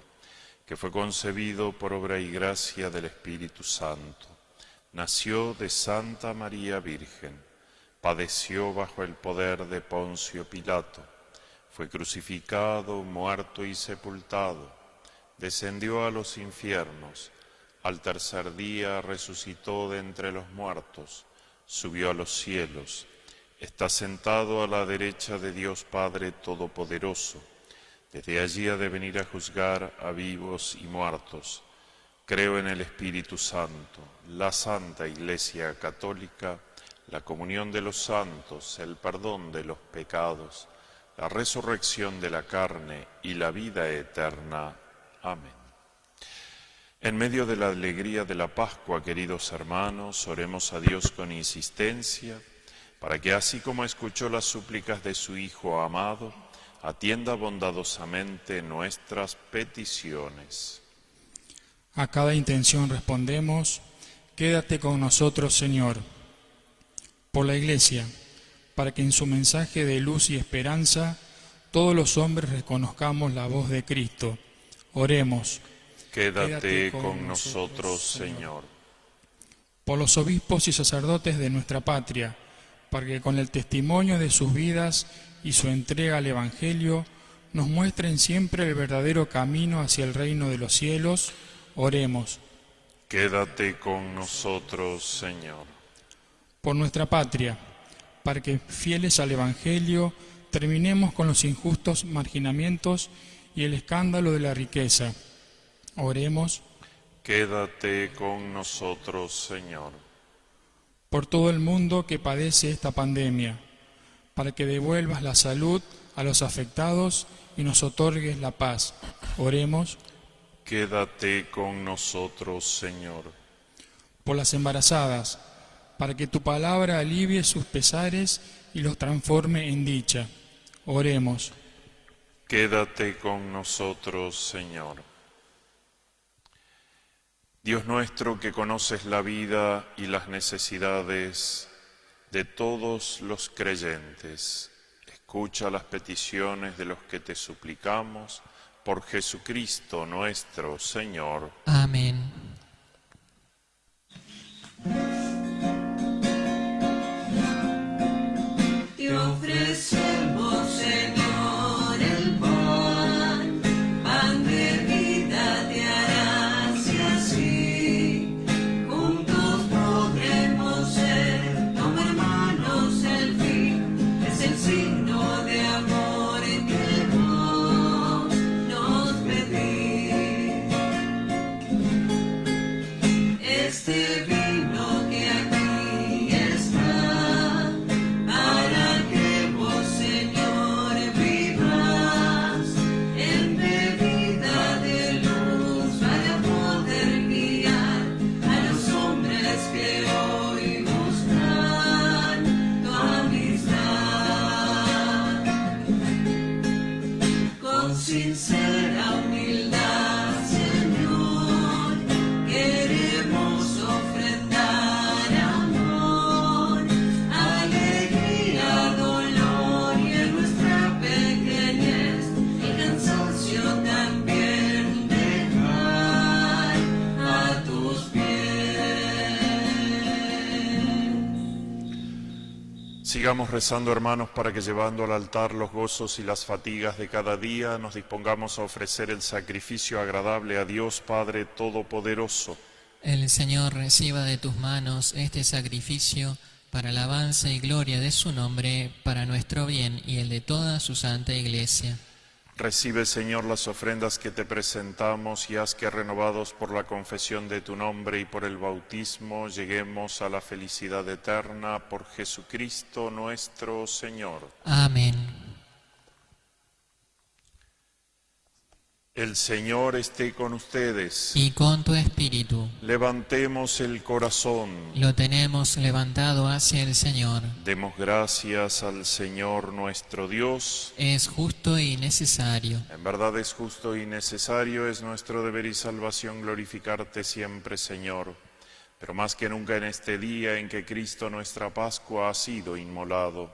que fue concebido por obra y gracia del Espíritu Santo. Nació de Santa María Virgen, padeció bajo el poder de Poncio Pilato, fue crucificado, muerto y sepultado, descendió a los infiernos, al tercer día resucitó de entre los muertos, subió a los cielos, está sentado a la derecha de Dios Padre Todopoderoso, desde allí ha de venir a juzgar a vivos y muertos. Creo en el Espíritu Santo, la Santa Iglesia Católica, la comunión de los santos, el perdón de los pecados, la resurrección de la carne y la vida eterna. Amén. En medio de la alegría de la Pascua, queridos hermanos, oremos a Dios con insistencia, para que así como escuchó las súplicas de su Hijo amado, atienda bondadosamente nuestras peticiones. A cada intención respondemos: quédate con nosotros, Señor. Por la Iglesia, para que en su mensaje de luz y esperanza todos los hombres reconozcamos la voz de Cristo. Oremos. Quédate con nosotros, Señor. Por los obispos y sacerdotes de nuestra patria, para que con el testimonio de sus vidas y su entrega al Evangelio nos muestren siempre el verdadero camino hacia el reino de los cielos. Oremos. Quédate con nosotros, Señor. Por nuestra patria, para que, fieles al Evangelio, terminemos con los injustos marginamientos y el escándalo de la riqueza. Oremos. Quédate con nosotros, Señor. Por todo el mundo que padece esta pandemia, para que devuelvas la salud a los afectados y nos otorgues la paz. Oremos. Quédate con nosotros, Señor. Por las embarazadas, para que tu palabra alivie sus pesares y los transforme en dicha. Oremos. Quédate con nosotros, Señor. Dios nuestro, que conoces la vida y las necesidades de todos los creyentes, escucha las peticiones de los que te suplicamos, por Jesucristo nuestro Señor. Amén. Te ofrecemos, Señor, el pan de vida te harás y así, juntos Sigamos rezando, hermanos, para que llevando al altar los gozos y las fatigas de cada día, nos dispongamos a ofrecer el sacrificio agradable a Dios Padre Todopoderoso. El Señor reciba de tus manos este sacrificio para alabanza y gloria de su nombre, para nuestro bien y el de toda su santa Iglesia. Recibe, Señor, las ofrendas que te presentamos y haz que, renovados por la confesión de tu nombre y por el bautismo, lleguemos a la felicidad eterna por Jesucristo nuestro Señor. Amén. El Señor esté con ustedes. Y con tu espíritu. Levantemos el corazón. Lo tenemos levantado hacia el Señor. Demos gracias al Señor nuestro Dios. Es justo y necesario. En verdad es justo y necesario, es nuestro deber y salvación glorificarte siempre, Señor. Pero más que nunca en este día en que Cristo nuestra Pascua ha sido inmolado.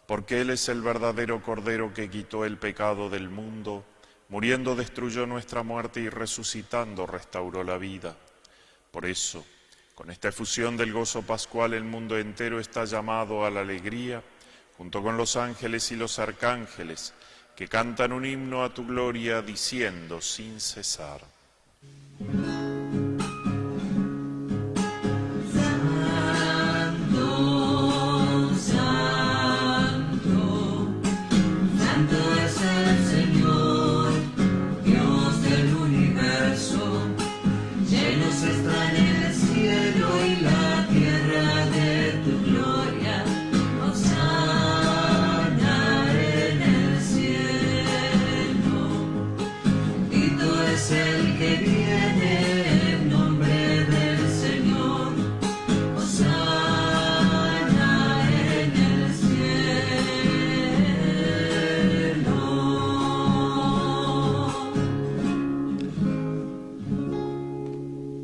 Porque Él es el verdadero Cordero que quitó el pecado del mundo. Muriendo destruyó nuestra muerte y resucitando restauró la vida. Por eso, con esta efusión del gozo pascual, el mundo entero está llamado a la alegría, junto con los ángeles y los arcángeles, que cantan un himno a tu gloria, diciendo sin cesar.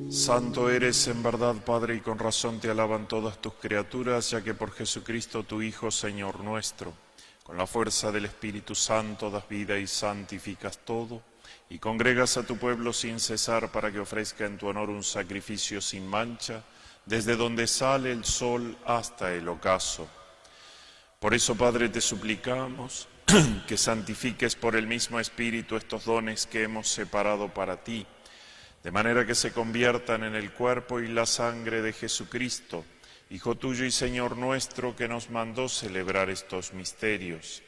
Santo eres en verdad, Padre, y con razón te alaban todas tus criaturas, ya que por Jesucristo tu Hijo, Señor nuestro, con la fuerza del Espíritu Santo das vida y santificas todo, y congregas a tu pueblo sin cesar para que ofrezca en tu honor un sacrificio sin mancha, desde donde sale el sol hasta el ocaso. Por eso, Padre, te suplicamos que santifiques por el mismo Espíritu estos dones que hemos separado para ti, de manera que se conviertan en el cuerpo y la sangre de Jesucristo, Hijo tuyo y Señor nuestro, que nos mandó celebrar estos misterios.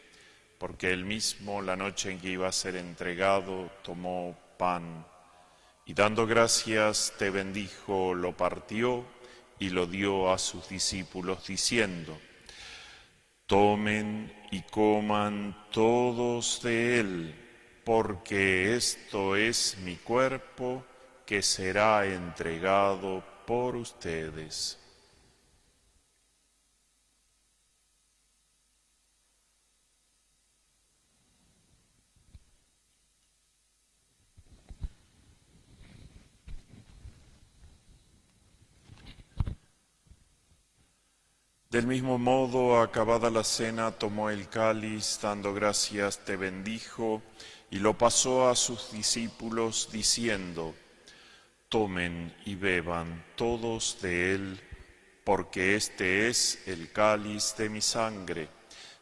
Porque él mismo, la noche en que iba a ser entregado, tomó pan y dando gracias te bendijo, lo partió y lo dio a sus discípulos, diciendo: tomen y coman todos de él, porque esto es mi cuerpo, que será entregado por ustedes. Del mismo modo, acabada la cena, tomó el cáliz, dando gracias te bendijo, y lo pasó a sus discípulos, diciendo: tomen y beban todos de él, porque este es el cáliz de mi sangre,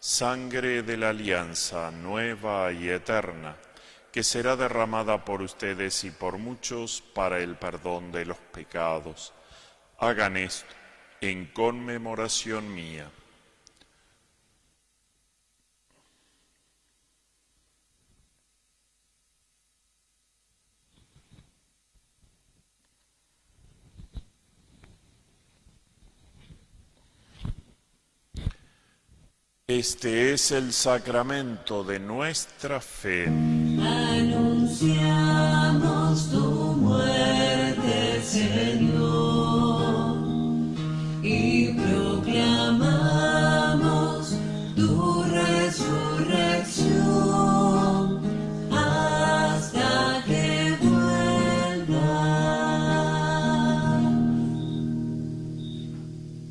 sangre de la alianza nueva y eterna, que será derramada por ustedes y por muchos para el perdón de los pecados. Hagan esto en conmemoración mía. Este es el sacramento de nuestra fe. Anunciamos tu muerte, Señor, y proclamamos tu resurrección hasta que vuelvas.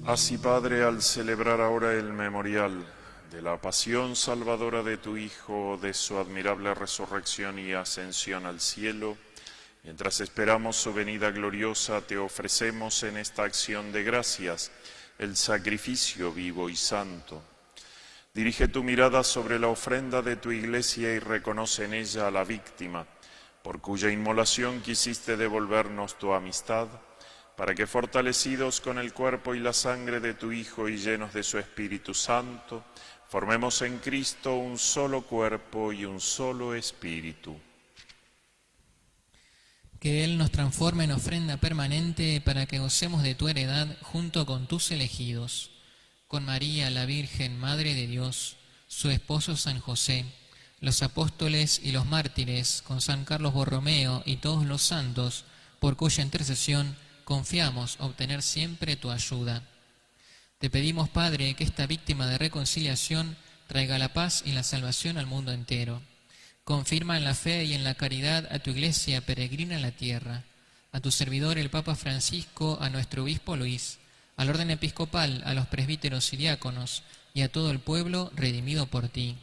Así, Padre, al celebrar ahora el memorial de la pasión salvadora de tu Hijo, de su admirable resurrección y ascensión al cielo, mientras esperamos su venida gloriosa, te ofrecemos en esta acción de gracias el sacrificio vivo y santo. Dirige tu mirada sobre la ofrenda de tu Iglesia y reconoce en ella a la víctima, por cuya inmolación quisiste devolvernos tu amistad, para que fortalecidos con el cuerpo y la sangre de tu Hijo y llenos de su Espíritu Santo, formemos en Cristo un solo cuerpo y un solo espíritu. Que Él nos transforme en ofrenda permanente para que gocemos de tu heredad junto con tus elegidos, con María, la Virgen, Madre de Dios, su esposo San José, los apóstoles y los mártires, con San Carlos Borromeo y todos los santos, por cuya intercesión confiamos obtener siempre tu ayuda. Te pedimos, Padre, que esta víctima de reconciliación traiga la paz y la salvación al mundo entero. Confirma en la fe y en la caridad a tu Iglesia peregrina en la tierra, a tu servidor el Papa Francisco, a nuestro obispo Luis, al orden episcopal, a los presbíteros y diáconos, y a todo el pueblo redimido por ti.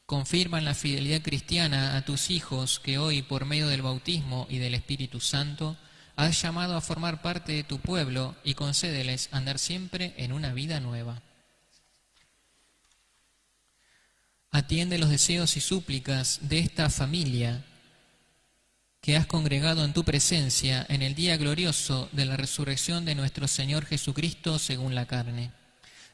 Confirma en la fidelidad cristiana a tus hijos que hoy, por medio del bautismo y del Espíritu Santo, has llamado a formar parte de tu pueblo y concédeles andar siempre en una vida nueva. Atiende los deseos y súplicas de esta familia que has congregado en tu presencia en el día glorioso de la resurrección de nuestro Señor Jesucristo según la carne.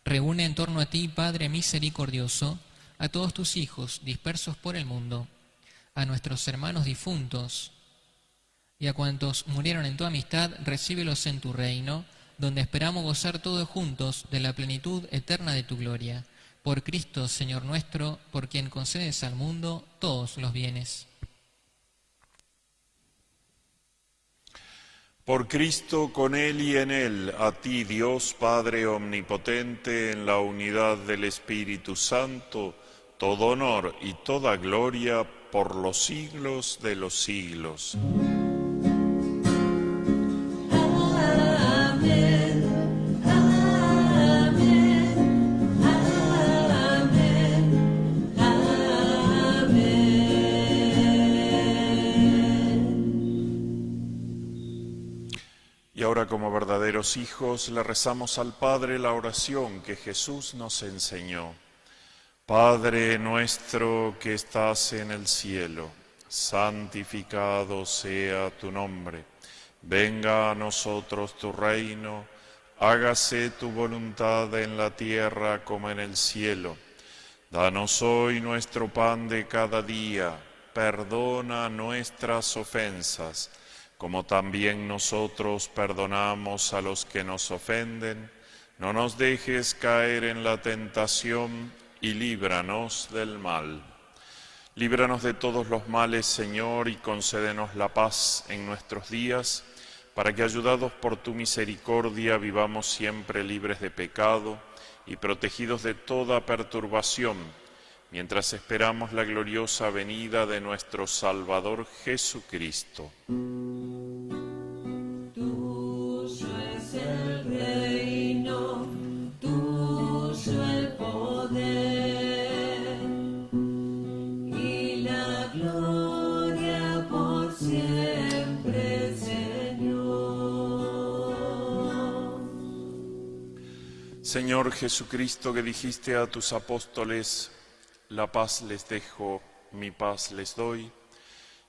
Reúne en torno a ti, Padre misericordioso, a todos tus hijos dispersos por el mundo, a nuestros hermanos difuntos y a cuantos murieron en tu amistad, recíbelos en tu reino, donde esperamos gozar todos juntos de la plenitud eterna de tu gloria. Por Cristo, Señor nuestro, por quien concedes al mundo todos los bienes. Por Cristo, con Él y en Él, a ti, Dios Padre omnipotente, en la unidad del Espíritu Santo, todo honor y toda gloria por los siglos de los siglos. Y ahora, como verdaderos hijos, le rezamos al Padre la oración que Jesús nos enseñó. Padre nuestro que estás en el cielo, santificado sea tu nombre. Venga a nosotros tu reino, hágase tu voluntad en la tierra como en el cielo. Danos hoy nuestro pan de cada día, perdona nuestras ofensas, como también nosotros perdonamos a los que nos ofenden. No nos dejes caer en la tentación y líbranos del mal. Líbranos de todos los males, Señor, y concédenos la paz en nuestros días, para que, ayudados por tu misericordia, vivamos siempre libres de pecado y protegidos de toda perturbación, mientras esperamos la gloriosa venida de nuestro Salvador Jesucristo. Tuyo es el reino, tuyo el poder y la gloria por siempre, Señor. Señor Jesucristo, que dijiste a tus apóstoles: la paz les dejo, mi paz les doy.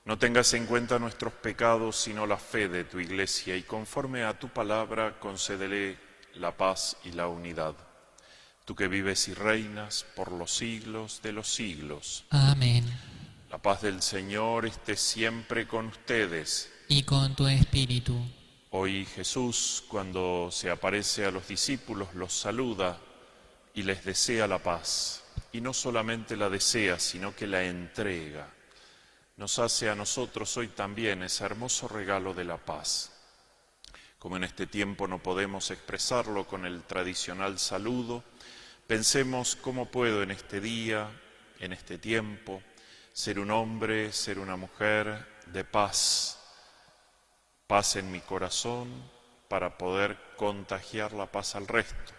No tengas en cuenta nuestros pecados, sino la fe de tu Iglesia, y conforme a tu palabra concédele la paz y la unidad. Tú que vives y reinas por los siglos de los siglos. Amén. La paz del Señor esté siempre con ustedes. Y con tu espíritu. Hoy Jesús, cuando se aparece a los discípulos, los saluda y les desea la paz. Y no solamente la desea, sino que la entrega. Nos hace a nosotros hoy también ese hermoso regalo de la paz. Como en este tiempo no podemos expresarlo con el tradicional saludo, pensemos cómo puedo en este día, en este tiempo, ser un hombre, ser una mujer de paz. Paz en mi corazón para poder contagiar la paz al resto.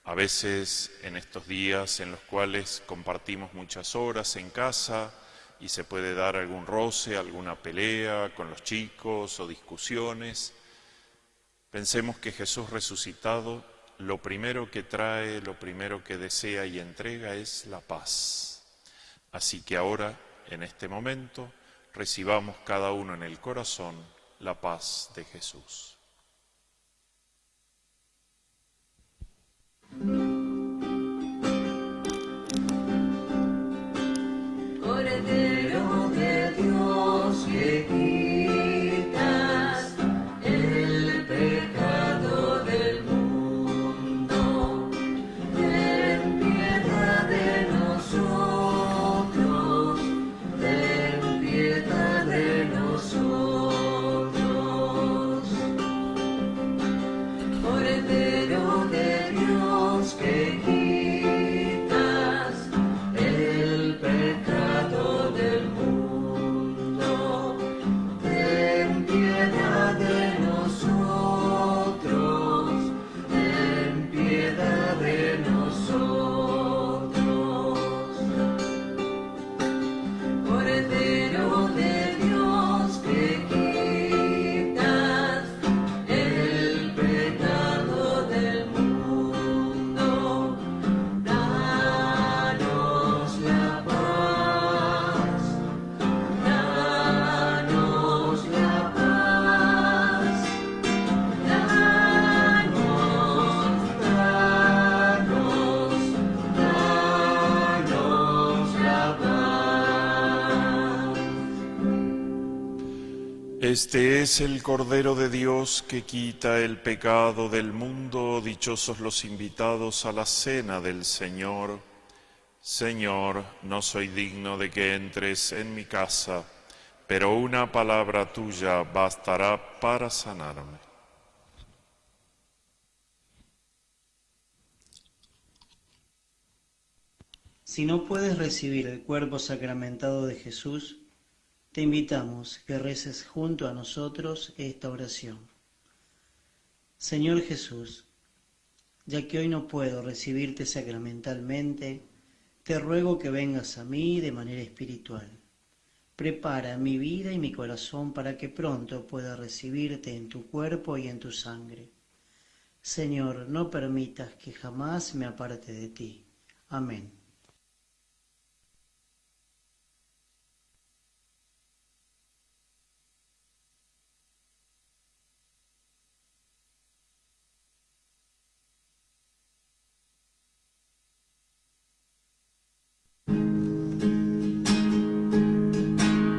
A veces en estos días en los cuales compartimos muchas horas en casa y se puede dar algún roce, alguna pelea con los chicos o discusiones, pensemos que Jesús resucitado lo primero que trae, lo primero que desea y entrega es la paz. Así que ahora, en este momento, recibamos cada uno en el corazón la paz de Jesús. Cordero de Dios que quitas el pecado del mundo, ten piedad de nosotros, ten piedad de nosotros. Cordero de Dios que quitas el pecado del mundo, ten piedad de nosotros, ten piedad de nosotros. Cordero de Dios que quitas el pecado del mundo, danos la paz, danos la paz, danos la paz. Este es el Cordero de Dios que quita el pecado del mundo. Dichosos los invitados a la cena del Señor. Señor, no soy digno de que entres en mi casa, pero una palabra tuya bastará para sanarme. Si no puedes recibir el cuerpo sacramentado de Jesús, te invitamos que reces junto a nosotros esta oración. Señor Jesús, ya que hoy no puedo recibirte sacramentalmente, te ruego que vengas a mí de manera espiritual. Prepara mi vida y mi corazón para que pronto pueda recibirte en tu cuerpo y en tu sangre. Señor, no permitas que jamás me aparte de ti. Amén.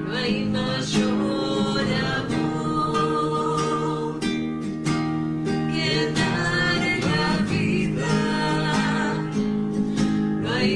No hay mayor amor que dar la vida, no hay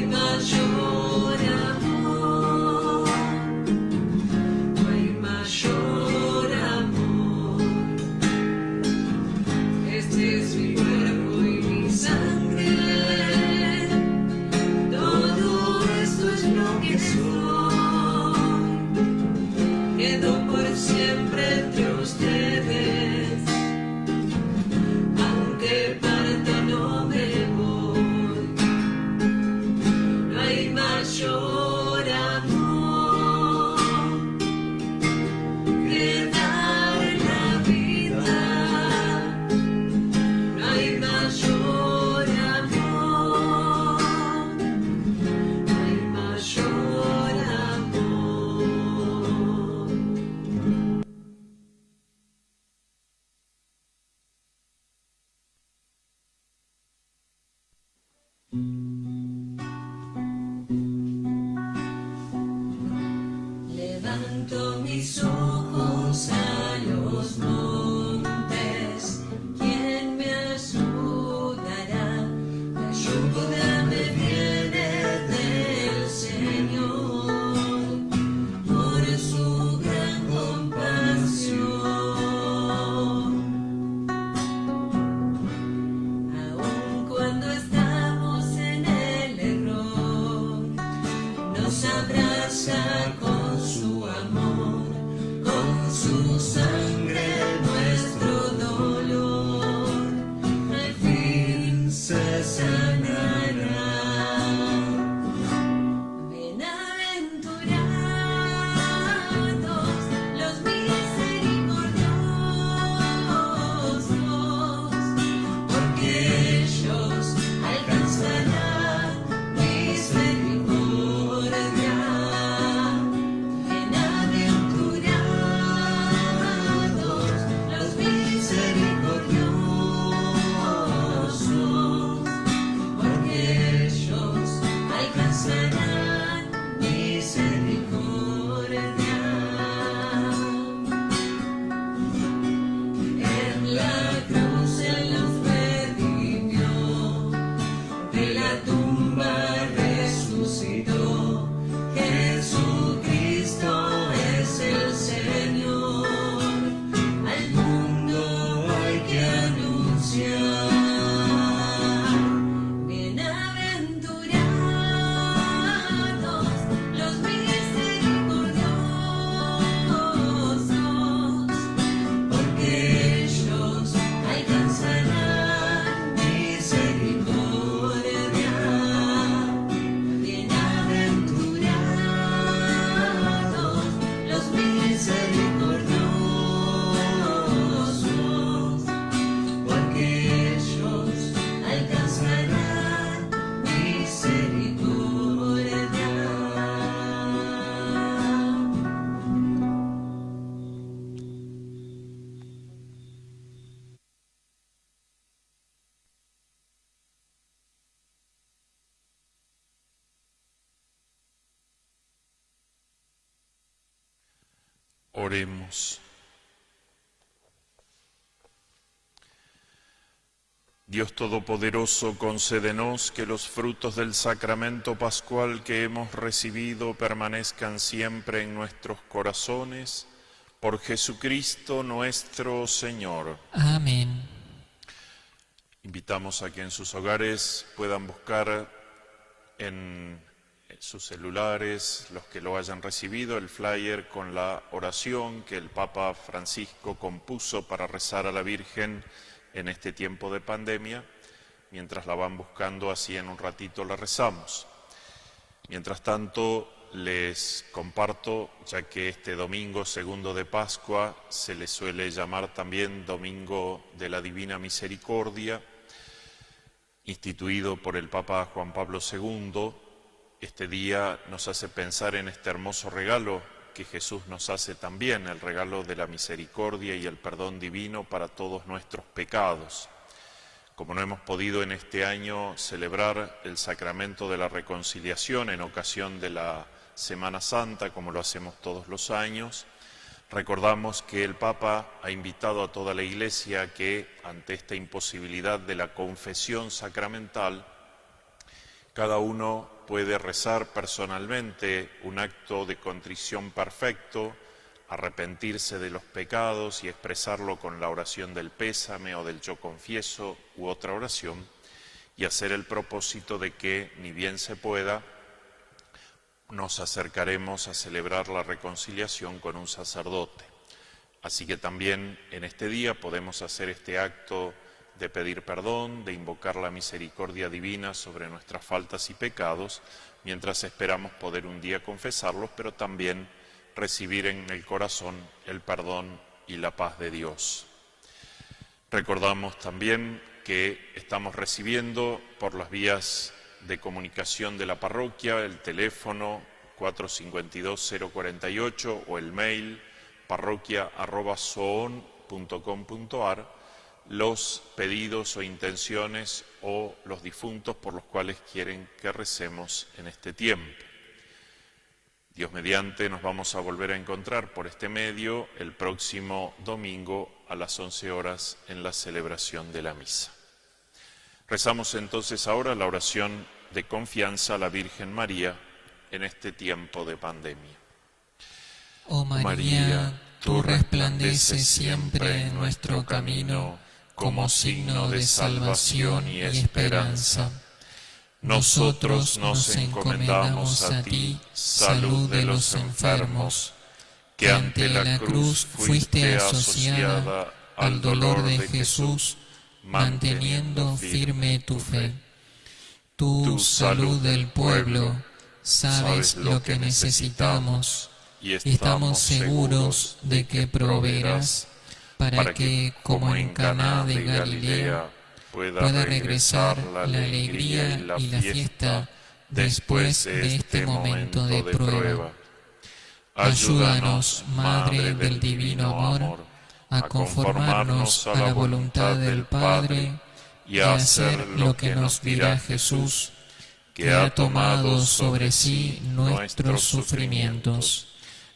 Oremos. Dios Todopoderoso, concédenos que los frutos del sacramento pascual que hemos recibido permanezcan siempre en nuestros corazones, por Jesucristo nuestro Señor. Amén. Invitamos a que en sus hogares puedan buscar en sus celulares, los que lo hayan recibido, el flyer con la oración que el Papa Francisco compuso para rezar a la Virgen en este tiempo de pandemia. Mientras la van buscando, así en un ratito la rezamos. Mientras tanto, les comparto, ya que este domingo segundo de Pascua se le suele llamar también Domingo de la Divina Misericordia, instituido por el Papa Juan Pablo II, este día nos hace pensar en este hermoso regalo que Jesús nos hace también, el regalo de la misericordia y el perdón divino para todos nuestros pecados. Como no hemos podido en este año celebrar el sacramento de la reconciliación en ocasión de la Semana Santa, como lo hacemos todos los años, recordamos que el Papa ha invitado a toda la Iglesia a que, ante esta imposibilidad de la confesión sacramental, cada uno puede rezar personalmente un acto de contrición perfecto, arrepentirse de los pecados y expresarlo con la oración del pésame o del yo confieso u otra oración, y hacer el propósito de que, ni bien se pueda, nos acercaremos a celebrar la reconciliación con un sacerdote. Así que también en este día podemos hacer este acto de pedir perdón, de invocar la misericordia divina sobre nuestras faltas y pecados, mientras esperamos poder un día confesarlos, pero también recibir en el corazón el perdón y la paz de Dios. Recordamos también que estamos recibiendo por las vías de comunicación de la parroquia, el teléfono 452-048 o el mail parroquia@soon.com.ar, los pedidos o intenciones o los difuntos por los cuales quieren que recemos en este tiempo. Dios mediante, nos vamos a volver a encontrar por este medio el próximo domingo a las 11 horas en la celebración de la misa. Rezamos entonces ahora la oración de confianza a la Virgen María en este tiempo de pandemia. Oh María, tú resplandeces siempre en nuestro camino como signo de salvación y esperanza. Nosotros nos encomendamos a ti, salud de los enfermos, que ante la cruz fuiste asociada al dolor de Jesús, manteniendo firme tu fe. Tú, salud del pueblo, sabes lo que necesitamos y estamos seguros de que proveerás para que, como en Caná de Galilea, pueda regresar la alegría y la fiesta después de este momento de prueba. Ayúdanos, Madre del Divino Amor, a conformarnos a la voluntad del Padre y a hacer lo que nos dirá Jesús, que ha tomado sobre sí nuestros sufrimientos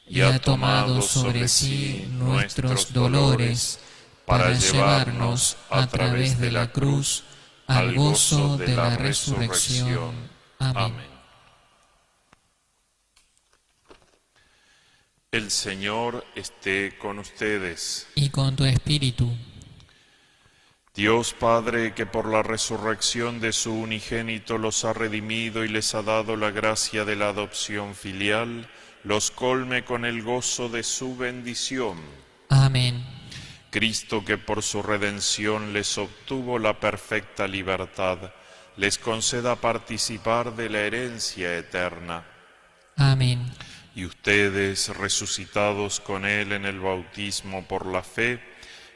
y ha tomado sobre sí nuestros dolores para llevarnos a través de la cruz al gozo de la resurrección. Amén. El Señor esté con ustedes. Y con tu espíritu. Dios Padre, que por la resurrección de su unigénito los ha redimido y les ha dado la gracia de la adopción filial, los colme con el gozo de su bendición. Amén. Cristo, que por su redención les obtuvo la perfecta libertad, les conceda participar de la herencia eterna. Amén. Y ustedes, resucitados con Él en el bautismo por la fe,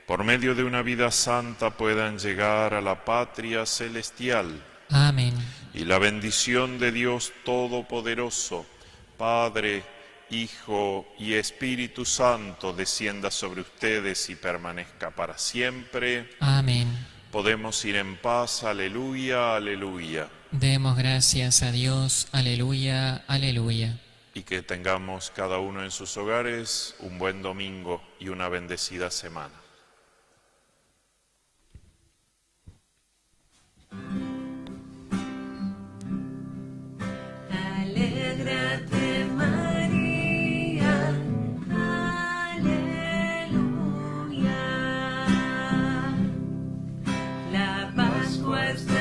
por medio de una vida santa puedan llegar a la patria celestial. Amén. Y la bendición de Dios Todopoderoso, Padre, Hijo y Espíritu Santo, descienda sobre ustedes y permanezca para siempre. Amén. Podemos ir en paz. Aleluya, aleluya. Demos gracias a Dios. Aleluya, aleluya. y que tengamos cada uno en sus hogares un buen domingo y una bendecida semana. Alégrate María, aleluya. La Pascua está